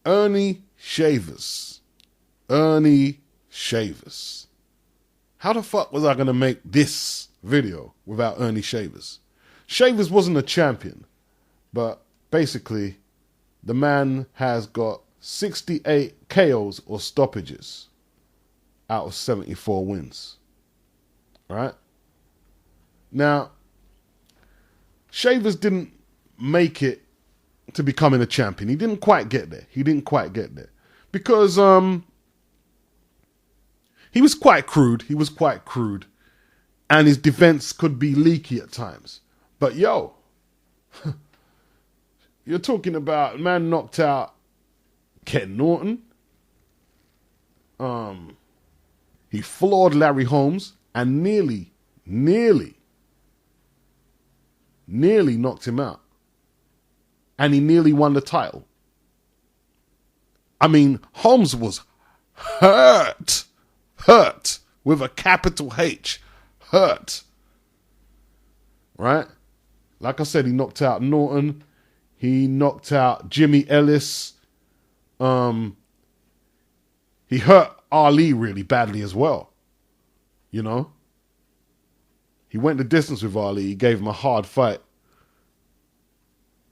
Ernie Shavers. Ernie Shavers. How the fuck was I going to make this video without Ernie Shavers? Shavers wasn't a champion, but basically, the man has got 68 KOs or stoppages out of 74 wins. Right? Now, Shavers didn't make it to becoming a champion. He didn't quite get there. Because he was quite crude. And his defense could be leaky at times. But yo, you're talking about man knocked out Ken Norton. He floored Larry Holmes and nearly knocked him out. And he nearly won the title. I mean, Holmes was hurt with a capital H, hurt. Right? Like I said, he knocked out Norton. He knocked out Jimmy Ellis. He hurt Ali really badly as well. You know? He went the distance with Ali. He gave him a hard fight.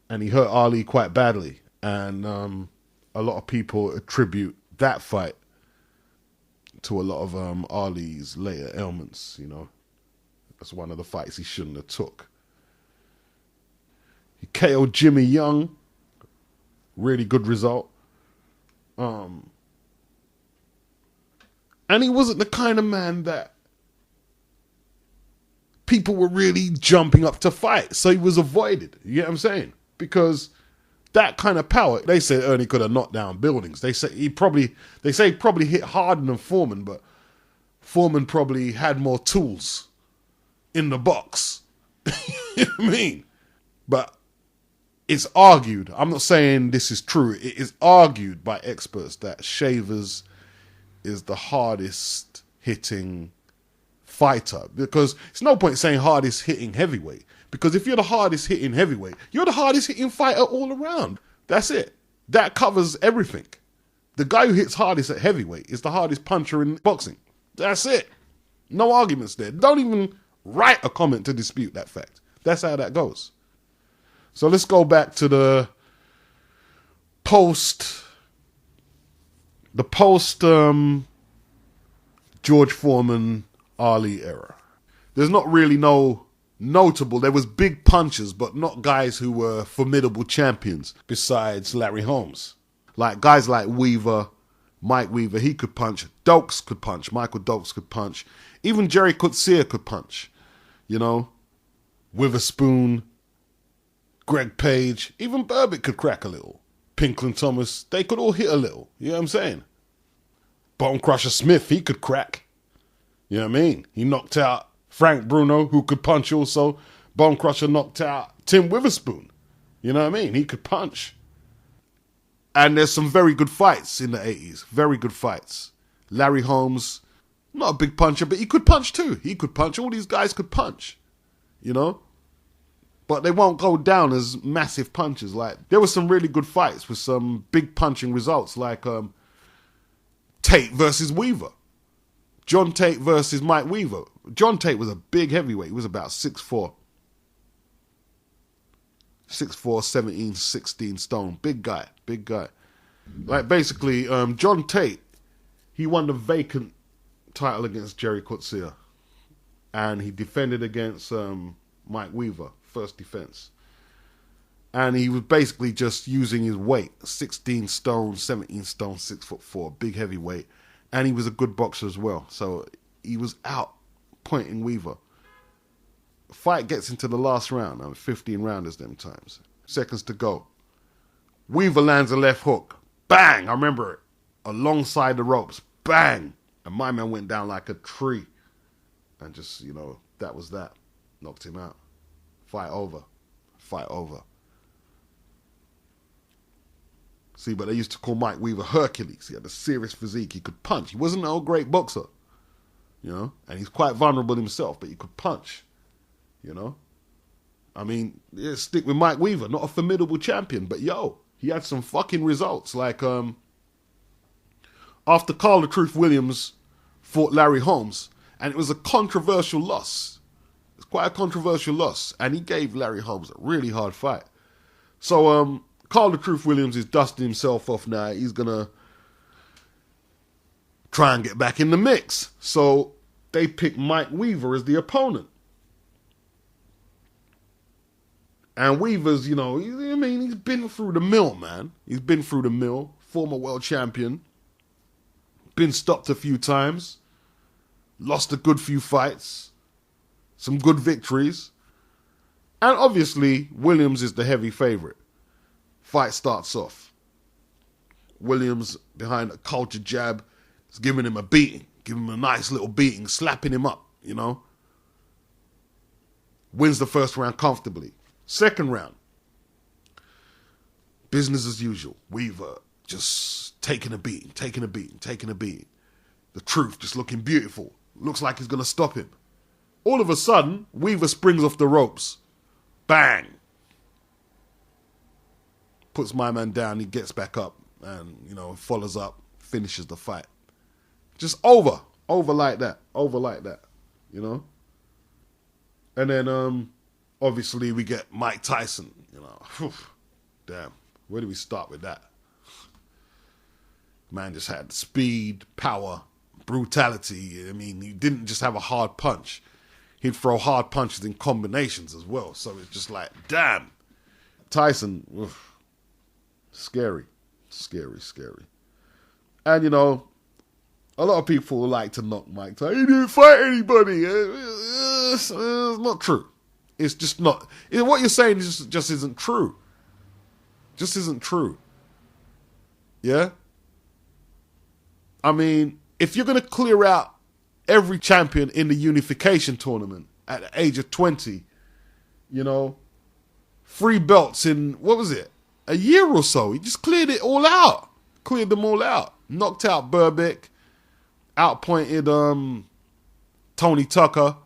And he hurt Ali quite badly. And a lot of people attribute that fight to a lot of Ali's later ailments, you know. That's one of the fights he shouldn't have took. He KO'd Jimmy Young. Really good result. And he wasn't the kind of man that people were really jumping up to fight. So he was avoided. You get what I'm saying? Because that kind of power, they say Ernie could have knocked down buildings. They say he probably hit harder than Foreman, but Foreman probably had more tools in the box. You know what I mean? But it's argued, I'm not saying this is true, it is argued by experts that Shavers is the hardest hitting fighter. Because it's no point saying hardest hitting heavyweight. Because if you're the hardest hitting heavyweight, you're the hardest hitting fighter all around. That's it. That covers everything. The guy who hits hardest at heavyweight is the hardest puncher in boxing. That's it. No arguments there. Don't even write a comment to dispute that fact. That's how that goes. So let's go back to the post George Foreman Ali era. There's not really no notable. There was big punchers, but not guys who were formidable champions besides Larry Holmes. Like guys like Weaver, Mike Weaver, he could punch. Dokes could punch. Michael Dokes could punch. Even Jerry Coetzee could punch. You know, Witherspoon, Greg Page, even Burbick could crack a little. Pinklin Thomas, they could all hit a little. You know what I'm saying? Bone Crusher Smith, he could crack. You know what I mean? He knocked out Frank Bruno, who could punch also. Bone Crusher knocked out Tim Witherspoon. You know what I mean? He could punch. And there's some very good fights in the 80s. Very good fights. Larry Holmes, not a big puncher, but he could punch too. He could punch. All these guys could punch. You know? But they won't go down as massive punches. Like, there were some really good fights with some big punching results, like Tate versus Weaver. John Tate versus Mike Weaver. John Tate was a big heavyweight. He was about 6'4". 6'4", 17, 16 stone. Big guy. Big guy. Like, basically, John Tate, he won the vacant title against Jerry Coetzee. And he defended against Mike Weaver, first defense. And he was basically just using his weight. 16 stone, 17 stone, 6'4", big heavyweight. And he was a good boxer as well. So he was out pointing Weaver. Fight gets into the last round. 15 rounders them times. Seconds to go. Weaver lands a left hook. Bang! I remember it. Alongside the ropes. Bang! And my man went down like a tree. And just, you know, that was that. Knocked him out. Fight over. Fight over. See, but they used to call Mike Weaver Hercules. He had a serious physique. He could punch. He wasn't an old great boxer, you know, and he's quite vulnerable himself, but he could punch, you know. I mean, yeah, stick with Mike Weaver, not a formidable champion, but yo, he had some fucking results. Like, after Carl the Truth Williams fought Larry Holmes, and it was a controversial loss. It's quite a controversial loss, and he gave Larry Holmes a really hard fight. So, Carl the Truth Williams is dusting himself off now. He's going to try and get back in the mix. So they pick Mike Weaver as the opponent. And Weaver's, you know, he's been through the mill, man. He's been through the mill. Former world champion. Been stopped a few times. Lost a good few fights. Some good victories. And obviously, Williams is the heavy favorite. Fight starts off. Williams, behind a culture jab, is giving him a beating. Giving him a nice little beating, slapping him up, you know. Wins the first round comfortably. Second round. Business as usual. Weaver just taking a beating, taking a beating, taking a beating. The Truth just looking beautiful. Looks like he's going to stop him. All of a sudden, Weaver springs off the ropes. Bang. Puts my man down, he gets back up and, you know, follows up, finishes the fight. Just over like that, you know? And then, obviously, we get Mike Tyson, you know. Whew, damn, where do we start with that? Man just had speed, power, brutality. I mean, he didn't just have a hard punch. He'd throw hard punches in combinations as well. So it's just like, damn. Tyson, oof. Scary. And, you know, a lot of people like to knock Mike Tyson. He didn't fight anybody. It's not true. It's just not. What you're saying just isn't true. Just isn't true. Yeah? I mean, if you're going to clear out every champion in the unification tournament at the age of 20, you know, 3 belts in, what was it? A year or so. He just cleared it all out. Cleared them all out. Knocked out Burbick. Outpointed Tony Tucker.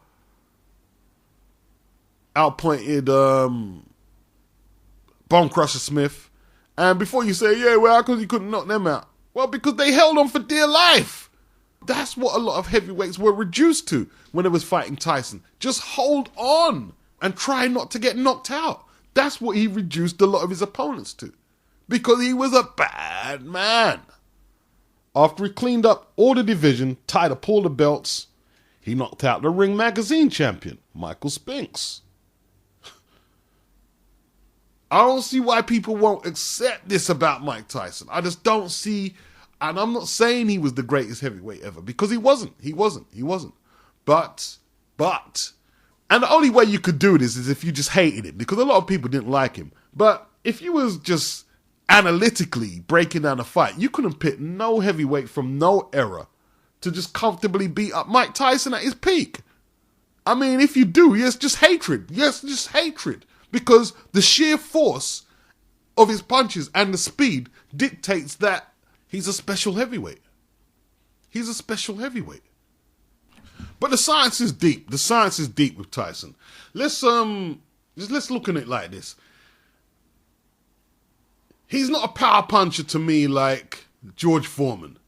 Outpointed Bone Crusher Smith. And before you say, yeah, well, how come you couldn't knock them out? Well, because they held on for dear life. That's what a lot of heavyweights were reduced to when they was fighting Tyson. Just hold on and try not to get knocked out. That's what he reduced a lot of his opponents to. Because he was a bad man. After he cleaned up all the division, tied up all the belts, he knocked out the Ring Magazine champion, Michael Spinks. I don't see why people won't accept this about Mike Tyson. I just don't see, and I'm not saying he was the greatest heavyweight ever, because he wasn't. But, and the only way you could do this is if you just hated him, because a lot of people didn't like him. But if you was just analytically breaking down a fight, you couldn't pit no heavyweight from no era to just comfortably beat up Mike Tyson at his peak? I mean, if you do, yes, just hatred. Yes, just hatred. Because the sheer force of his punches and the speed dictates that he's a special heavyweight. He's a special heavyweight. But the science is deep. The science is deep with Tyson. Let's look at it like this. He's not a power puncher to me like George Foreman.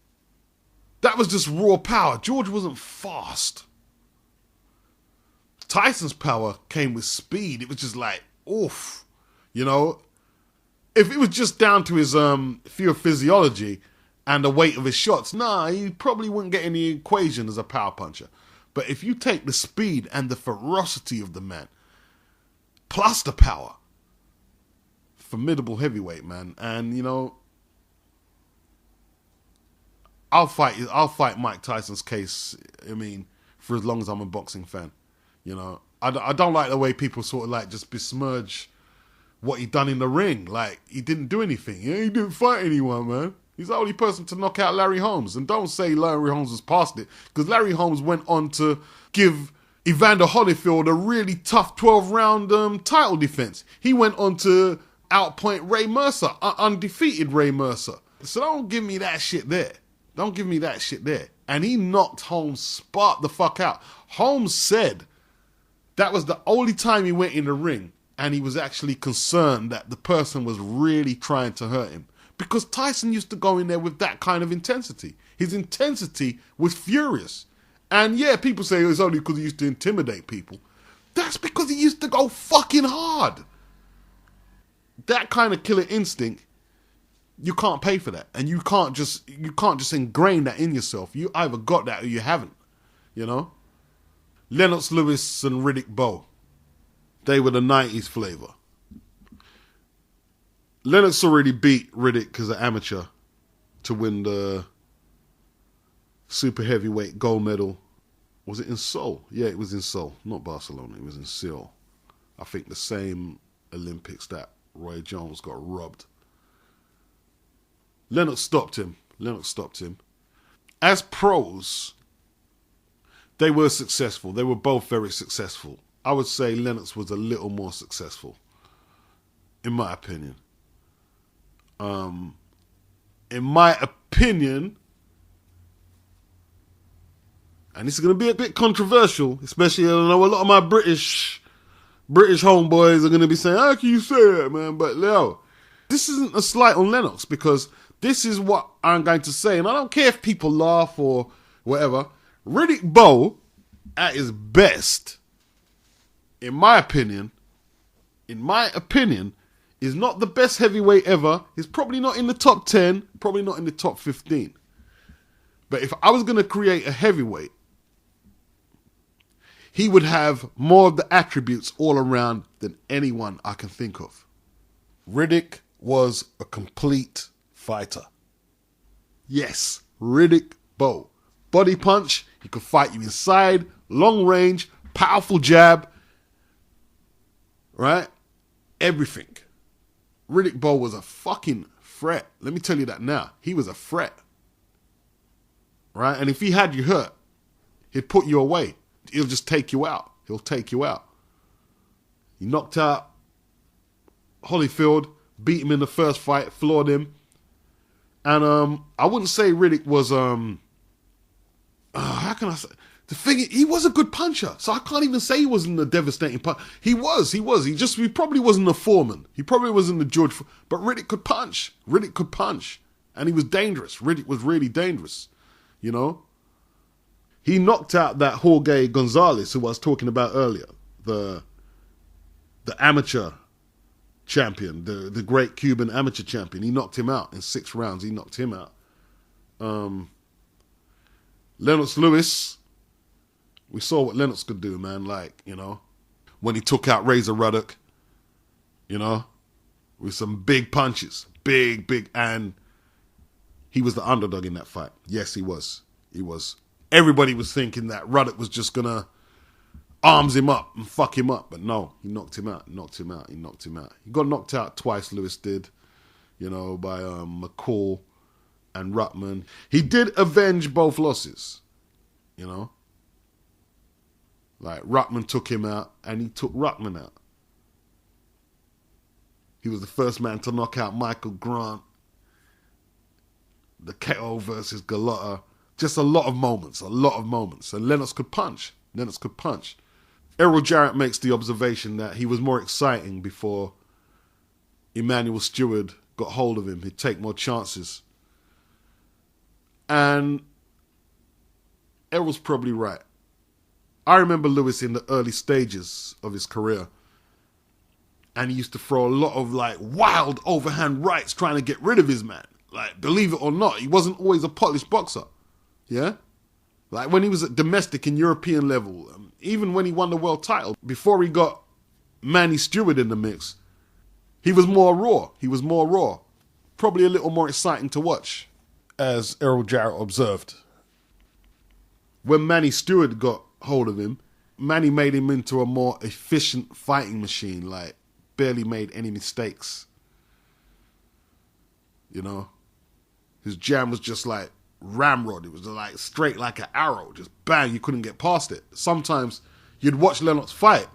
That was just raw power. George wasn't fast. Tyson's power came with speed. It was just like, oof. You know? If it was just down to his pure physiology and the weight of his shots, he probably wouldn't get in the equation as a power puncher. But if you take the speed and the ferocity of the man, plus the power, formidable heavyweight, man. And, you know, I'll fight Mike Tyson's case, I mean, for as long as I'm a boxing fan. You know, I don't like the way people sort of like just besmirch what he done in the ring. Like, he didn't do anything. He didn't fight anyone, man. He's the only person to knock out Larry Holmes. And don't say Larry Holmes was past it, because Larry Holmes went on to give Evander Holyfield a really tough 12-round title defense. He went on to outpoint Ray Mercer, undefeated Ray Mercer. So don't give me that shit there. Don't give me that shit there. And he knocked Holmes spark the fuck out. Holmes said that was the only time he went in the ring and he was actually concerned that the person was really trying to hurt him. Because Tyson used to go in there with that kind of intensity. His intensity was furious. And yeah, people say it's only because he used to intimidate people. That's because he used to go fucking hard. That kind of killer instinct, you can't pay for that. And you can't just ingrain that in yourself. You either got that or you haven't. You know? Lennox Lewis and Riddick Bowe. They were the 90s flavour. Lennox already beat Riddick as an amateur to win the super heavyweight gold medal. Was it in Seoul? Yeah, it was in Seoul. Not Barcelona. It was in Seoul. I think the same Olympics that Roy Jones got robbed. Lennox stopped him. As pros, they were successful. They were both very successful. I would say Lennox was a little more successful, in my opinion. In my opinion, and this is going to be a bit controversial, especially I know a lot of my British homeboys are going to be saying, how can you say that, man? But Leo, this isn't a slight on Lennox, because this is what I'm going to say, and I don't care if people laugh or whatever. Riddick Bowe, at his best, in my opinion, is not the best heavyweight ever. He's probably not in the top 10, probably not in the top 15. But if I was going to create a heavyweight, he would have more of the attributes all around than anyone I can think of. Riddick was a complete fighter. Yes, Riddick Bowe. Body punch, he could fight you inside, long range, powerful jab, right? Everything. Riddick Bowe was a fucking threat. Let me tell you that now. He was a threat. Right? And if he had you hurt, he'd put you away. He'll just take you out. He'll take you out. He knocked out Holyfield, beat him in the first fight, floored him. And I wouldn't say Riddick was, how can I say? The thing is, he was a good puncher, so I can't even say he wasn't a devastating puncher. He was. He probably wasn't a Foreman. He probably wasn't a George. But Riddick could punch. And he was dangerous. Riddick was really dangerous, you know? He knocked out that Jorge Gonzalez, who I was talking about earlier, the amateur champion, the great Cuban amateur champion. He knocked him out in 6 rounds. He knocked him out. Lennox Lewis, we saw what Lennox could do, man. Like, you know, when he took out Razor Ruddock, you know, with some big punches, big, and he was the underdog in that fight. Yes, he was. Everybody was thinking that Ruddock was just gonna arms him up and fuck him up, but no, he knocked him out. He got knocked out twice, Lewis did, you know, by McCall and Ruttman. He did avenge both losses. you know? Like, Ruckman took him out, and he took Ruckman out. He was the first man to knock out Michael Grant. The KO versus Galata. Just a lot of moments. And Lennox could punch. Errol Jarrett makes the observation that he was more exciting before Emmanuel Stewart got hold of him. He'd take more chances. And Errol's probably right. I remember Lewis in the early stages of his career. And he used to throw a lot of like wild overhand rights trying to get rid of his man. Like, believe it or not, he wasn't always a polished boxer. Yeah? Like when he was at domestic and European level, even when he won the world title, before he got Manny Stewart in the mix, he was more raw. Probably a little more exciting to watch, as Errol Jarrett observed. When Manny Stewart got hold of him, Manny made him into a more efficient fighting machine, like barely made any mistakes. You know? His jam was just like ramrod. It was like straight like an arrow. Just bang, you couldn't get past it. Sometimes you'd watch Lennox fight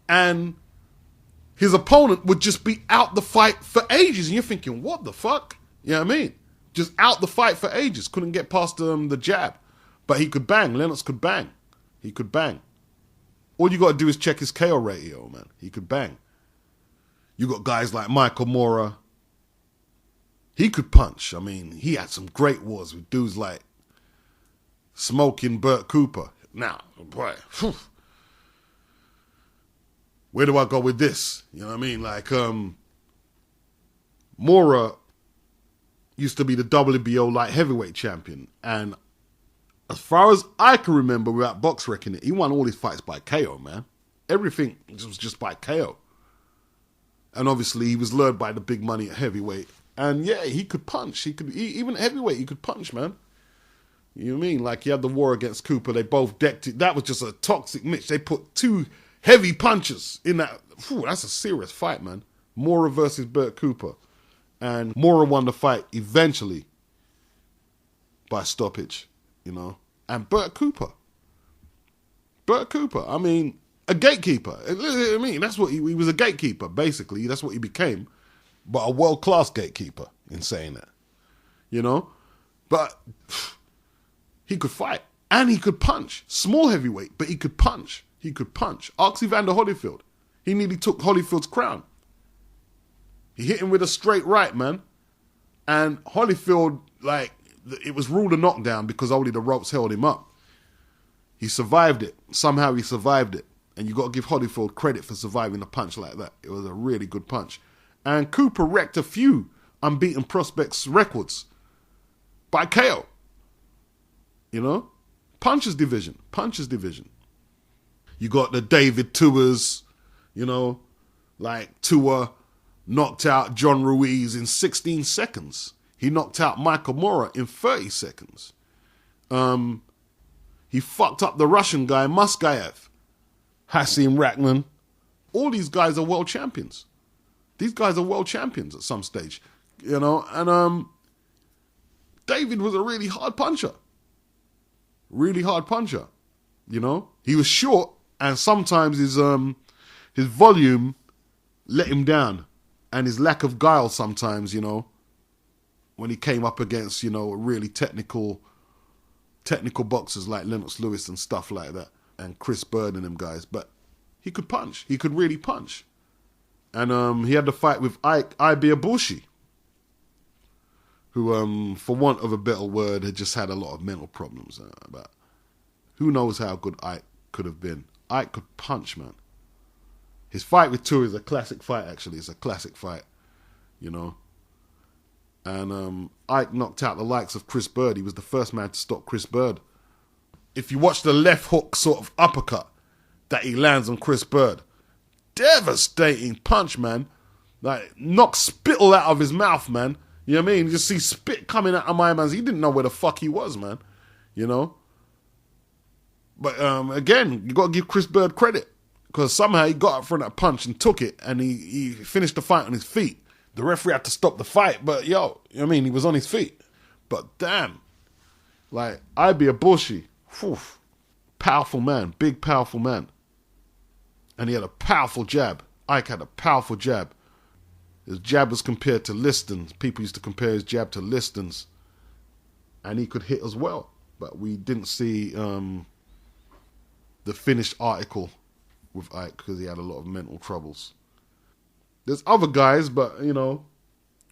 and his opponent would just be out the fight for ages. And you're thinking, what the fuck? You know what I mean? Just out the fight for ages. Couldn't get past the jab. But he could bang. Lennox could bang. He could bang. All you got to do is check his KO ratio, man. He could bang. You got guys like Michael Moorer. He could punch. I mean, he had some great wars with dudes like Smoking Burt Cooper. Now, boy, whew. Where do I go with this? You know what I mean? Like, Moorer used to be the WBO light heavyweight champion. And as far as I can remember without box reckoning, he won all his fights by KO, man. Everything was just by KO. And obviously he was lured by the big money at heavyweight. And yeah, he could punch. Even at heavyweight, he could punch, man. You know what I mean? Like he had the war against Cooper. They both decked it. That was just a toxic mix. They put two heavy punches in that. Whew, that's a serious fight, man. Moorer versus Burt Cooper. And Moorer won the fight eventually by stoppage, you know. And Burt Cooper, I mean, a gatekeeper. I mean, that's what he was, a gatekeeper, basically. That's what he became. But a world-class gatekeeper in saying that, you know. But he could fight and he could punch. Small heavyweight, but he could punch. Ask Evander Holyfield. He nearly took Holyfield's crown. He hit him with a straight right, man. And Holyfield, like, it was ruled a knockdown because only the ropes held him up. He survived it. Somehow he survived it. And you got to give Holyfield credit for surviving a punch like that. It was a really good punch. And Cooper wrecked a few unbeaten prospects' records by KO. You know? Punches division. You got the David Tuas, you know, like Tua knocked out John Ruiz in 16 seconds. He knocked out Michael Moorer in 30 seconds. He fucked up the Russian guy, Muskayev, Hasim Rahman. All these guys are world champions. These guys are world champions at some stage, you know. And David was a really hard puncher. You know. He was short, and sometimes his volume let him down, and his lack of guile sometimes, you know, when he came up against, you know, really technical boxers like Lennox Lewis and stuff like that, and Chris Bird and them guys. But he could punch. He could really punch. And he had the fight with Ike Ibeabushi, who, for want of a better word, had just had a lot of mental problems. But who knows how good Ike could have been. Ike could punch, man. His fight with Tua is a classic fight, actually. It's a classic fight, you know. And Ike knocked out the likes of Chris Bird. He was the first man to stop Chris Bird. If you watch the left hook sort of uppercut that he lands on Chris Bird, devastating punch, man. Like, knocks spittle out of his mouth, man. You know what I mean? You just see spit coming out of my man. He didn't know where the fuck he was, man. You know? But again, you got to give Chris Bird credit, because somehow he got up for that punch and took it, and he finished the fight on his feet. The referee had to stop the fight, but you know what I mean? He was on his feet. But damn, like, Ibeabushi, whew, Powerful man, big powerful man. And he had a powerful jab. Ike had a powerful jab. His jab was compared to Liston's. People used to compare his jab to Liston's. And he could hit as well. But we didn't see the finished article with Ike because he had a lot of mental troubles. There's other guys, but, you know,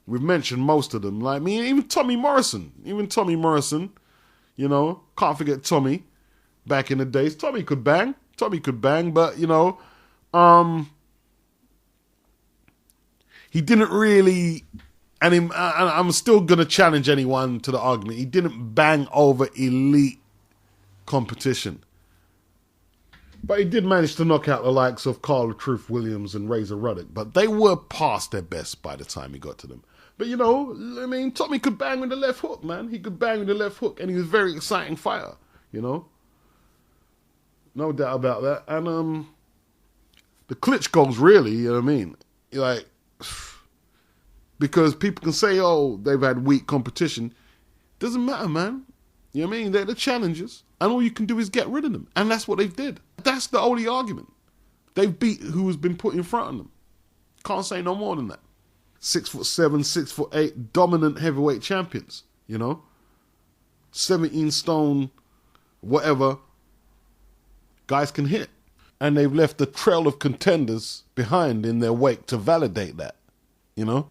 we've mentioned most of them. Like me, even Tommy Morrison. You know, can't forget Tommy back in the days. Tommy could bang, but, you know, he didn't really, and I'm still going to challenge anyone to the argument, he didn't bang over elite competition. But he did manage to knock out the likes of Carl Truth Williams and Razor Ruddock, but they were past their best by the time he got to them. But, you know, I mean, Tommy could bang with the left hook, man. He could bang with the left hook, and he was a very exciting fighter, you know. No doubt about that. And the Klitschko's really, you know what I mean? Like, because people can say, oh, they've had weak competition. Doesn't matter, man. You know what I mean? They're the challengers, and all you can do is get rid of them. And that's what they did. That's the only argument. They've beat who has been put in front of them. Can't say no more than that. 6'7", 6'8", dominant heavyweight champions, you know? 17 stone, whatever. Guys can hit. And they've left a trail of contenders behind in their wake to validate that, you know?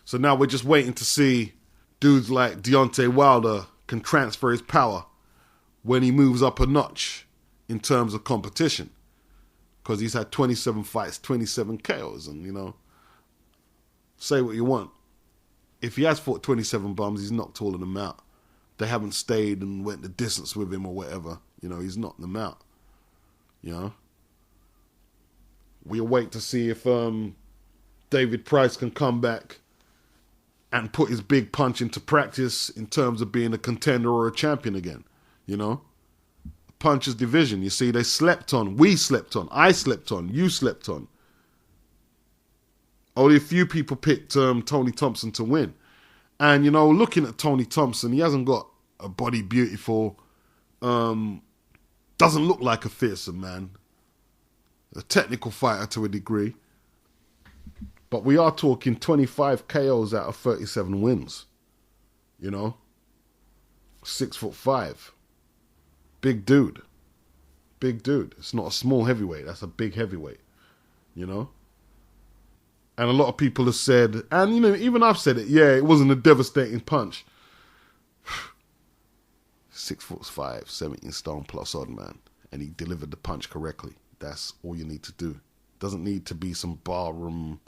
So now we're just waiting to see dudes like Deontay Wilder can transfer his power when he moves up a notch in terms of competition. Because he's had 27 fights, 27 KOs, and, you know, say what you want. If he has fought 27 bums, he's knocked all of them out. They haven't stayed and went the distance with him or whatever. You know, he's knocked them out. You know? We'll wait to see if David Price can come back and put his big punch into practice in terms of being a contender or a champion again. You know? Punchers division, you see, they slept on. We slept on. I slept on. You slept on. Only a few people picked Tony Thompson to win. And, you know, looking at Tony Thompson, he hasn't got a body beautiful, doesn't look like a fearsome man. A technical fighter to a degree. But we are talking 25 KOs out of 37 wins. You know? 6'5". Big dude. Big dude. It's not a small heavyweight. That's a big heavyweight. You know? And a lot of people have said, and, you know, even I've said it, yeah, it wasn't a devastating punch. 6'5", 17 stone plus odd, man. And he delivered the punch correctly. That's all you need to do. Doesn't need to be some barroom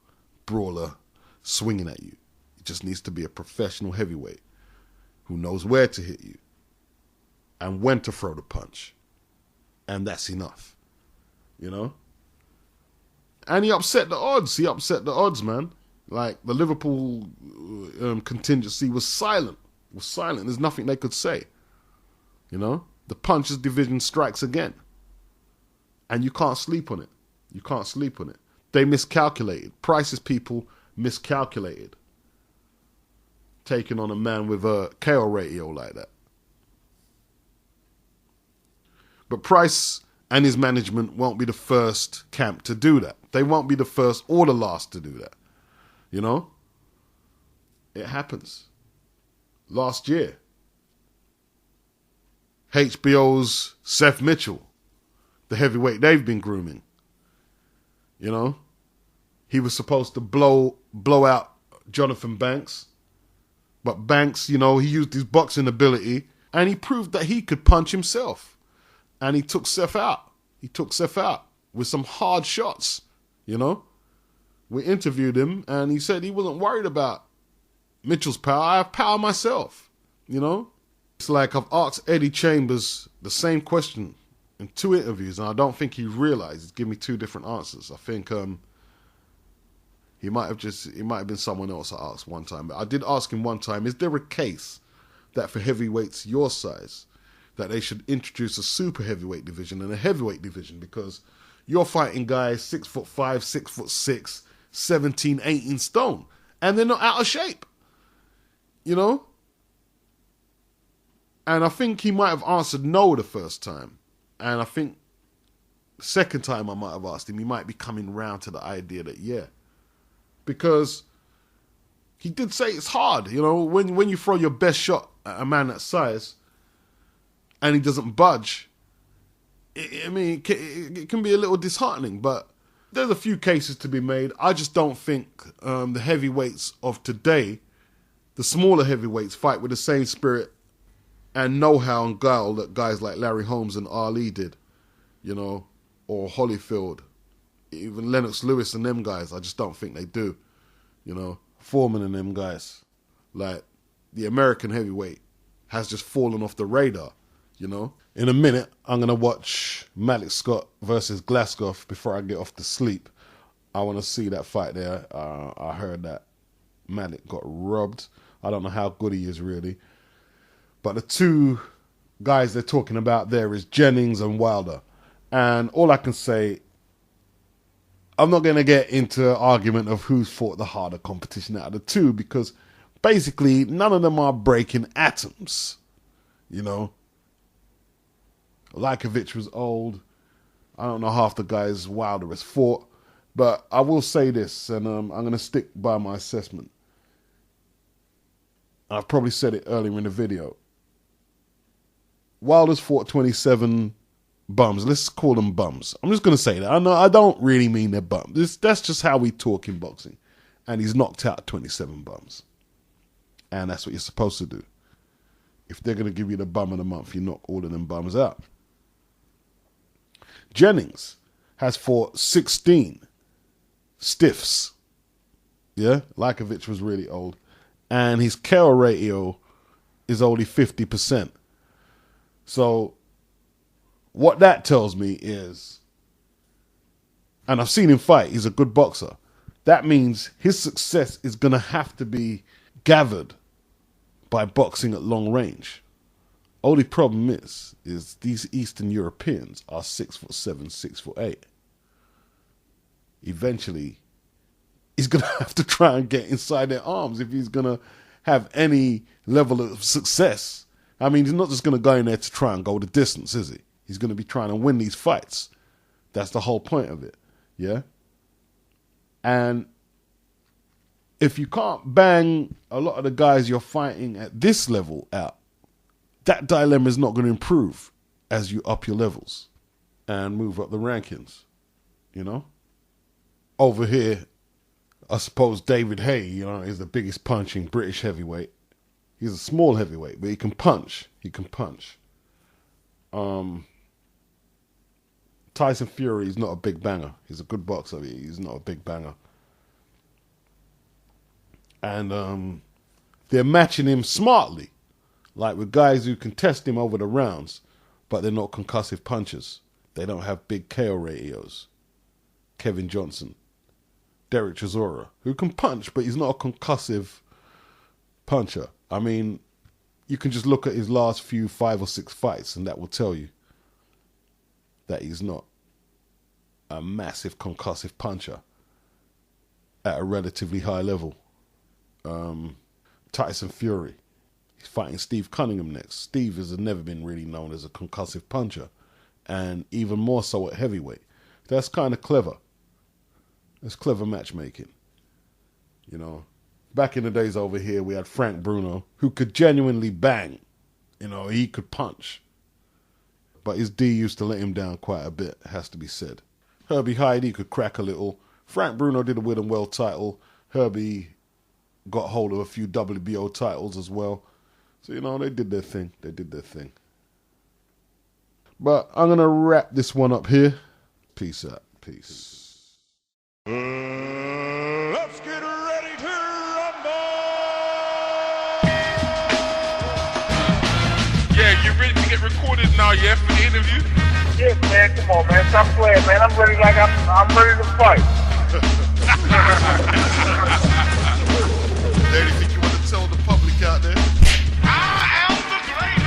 brawler swinging at you. It just needs to be a professional heavyweight who knows where to hit you and when to throw the punch. And that's enough. You know? And he upset the odds. He upset the odds, man. Like, the Liverpool contingency was silent. There's nothing they could say. You know? The punches division strikes again. And you can't sleep on it. They miscalculated. Price's people miscalculated. Taking on a man with a KO ratio like that. But Price and his management won't be the first camp to do that. They won't be the first or the last to do that. You know? It happens. Last year, HBO's Seth Mitchell, the heavyweight they've been grooming, you know? He was supposed to blow out Jonathan Banks. But Banks, you know, he used his boxing ability and he proved that he could punch himself. And he took Seth out. With some hard shots, you know? We interviewed him and he said he wasn't worried about Mitchell's power. I have power myself, you know? It's like I've asked Eddie Chambers the same question in 2 interviews and I don't think he realized he's given me 2 different answers. I think he might have been someone else I asked one time. But I did ask him one time, is there a case that for heavyweights your size that they should introduce a super heavyweight division and a heavyweight division, because you're fighting guys 6'5", 6'6", 17, 18 stone, and they're not out of shape, you know? And I think he might have answered no the first time, And I think the second time I might have asked him, he might be coming round to the idea that, yeah. Because he did say it's hard, you know, when you throw your best shot at a man that size and he doesn't budge, it can be a little disheartening, but there's a few cases to be made. I just don't think the heavyweights of today, the smaller heavyweights, fight with the same spirit and know-how and guile that guys like Larry Holmes and Ali did, you know, or Holyfield, even Lennox Lewis and them guys. I just don't think they do, you know. Foreman and them guys. Like, the American heavyweight has just fallen off the radar, you know. In a minute, I'm going to watch Malik Scott versus Glasgow before I get off to sleep. I want to see that fight there. I heard that Malik got robbed. I don't know how good he is, really. But the two guys they're talking about there is Jennings and Wilder. And all I can say, I'm not going to get into an argument of who's fought the harder competition out of the two, because basically none of them are breaking atoms, you know. Lankford was old. I don't know half the guys Wilder has fought. But I will say this, and I'm going to stick by my assessment. I've probably said it earlier in the video. Wilder's fought 27 bums. Let's call them bums. I'm just going to say that. I don't really mean they're bums. That's just how we talk in boxing. And he's knocked out 27 bums. And that's what you're supposed to do. If they're going to give you the bum of the month, you knock all of them bums out. Jennings has fought 16 stiffs. Yeah, Lankford was really old. And his KO ratio is only 50%. So what that tells me is, and I've seen him fight, he's a good boxer. That means his success is going to have to be gathered by boxing at long range. Only problem is these Eastern Europeans are 6'7", 6'8". Eventually, he's going to have to try and get inside their arms if he's going to have any level of success. I mean, he's not just going to go in there to try and go the distance, is he? He's going to be trying to win these fights. That's the whole point of it, yeah? And if you can't bang a lot of the guys you're fighting at this level out, that dilemma is not going to improve as you up your levels and move up the rankings, you know? Over here, I suppose David Haye, you know, is the biggest punching British heavyweight. He's a small heavyweight, but he can punch. He can punch. Tyson Fury is not a big banger. He's a good boxer. He's not a big banger. And they're matching him smartly, like with guys who can test him over the rounds, but they're not concussive punchers. They don't have big KO ratios. Kevin Johnson, Derek Chisora, who can punch, but he's not a concussive puncher. I mean, you can just look at his last few 5 or 6 fights, and that will tell you that he's not a massive concussive puncher at a relatively high level. Tyson Fury, he's fighting Steve Cunningham next. Steve has never been really known as a concussive puncher, and even more so at heavyweight. That's kind of clever. That's clever matchmaking. You know, back in the days over here, we had Frank Bruno, who could genuinely bang. You know, he could punch. But his D used to let him down quite a bit, has to be said. Herbie Heidi could crack a little. Frank Bruno did a Win and Well title. Herbie got hold of a few WBO titles as well. So, you know, they did their thing. They did their thing. But I'm going to wrap this one up here. Peace out. Peace. Let's get ready to rumble! Yeah, you ready to get recorded now, yeah, for the interview? Yes, man. Come on, man. Stop playing, man. I'm ready. I'm ready to fight. Anything you want to tell the public out there? I am the greatest.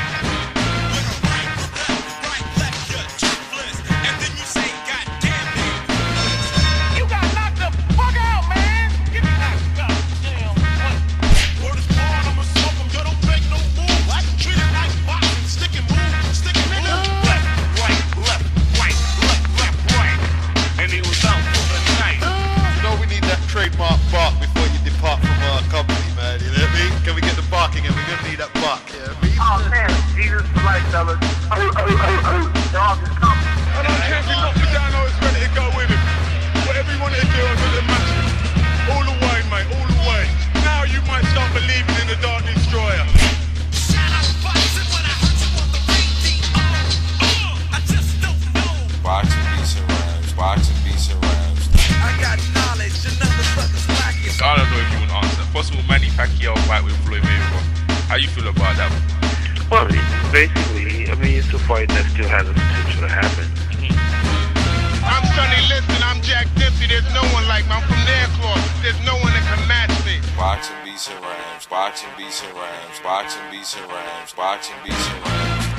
You got knocked the fuck out, man. Get knocked out. Damn. Word is born, I'ma smoke 'em. You don't make no move. Treat it like boxing. Stick and move. Stick and move. Left, right, Jesus for life, fellas. Dog is coming. I don't care if he knocked me down or is ready to go with him. Whatever you wanted to do until the match. All the way, mate, all the way. Now you might start believing in the Dark Destroyer. Boxing beats and rhymes, boxing beats and rhymes. I got knowledge, another sucker's lacking. I don't know if you want to answer. Possible Manny Pacquiao fight with Floyd Mayweather. How you feel about that? Well, basically, it's a fight that still has a potential to happen. I'm Sonny Liston, I'm Jack Dempsey. There's no one like me. I'm from their claw. There's no one that can match me. Boxing beats and rhymes, boxing beats and rhymes, boxing beats and rhymes, boxing beats and rhymes.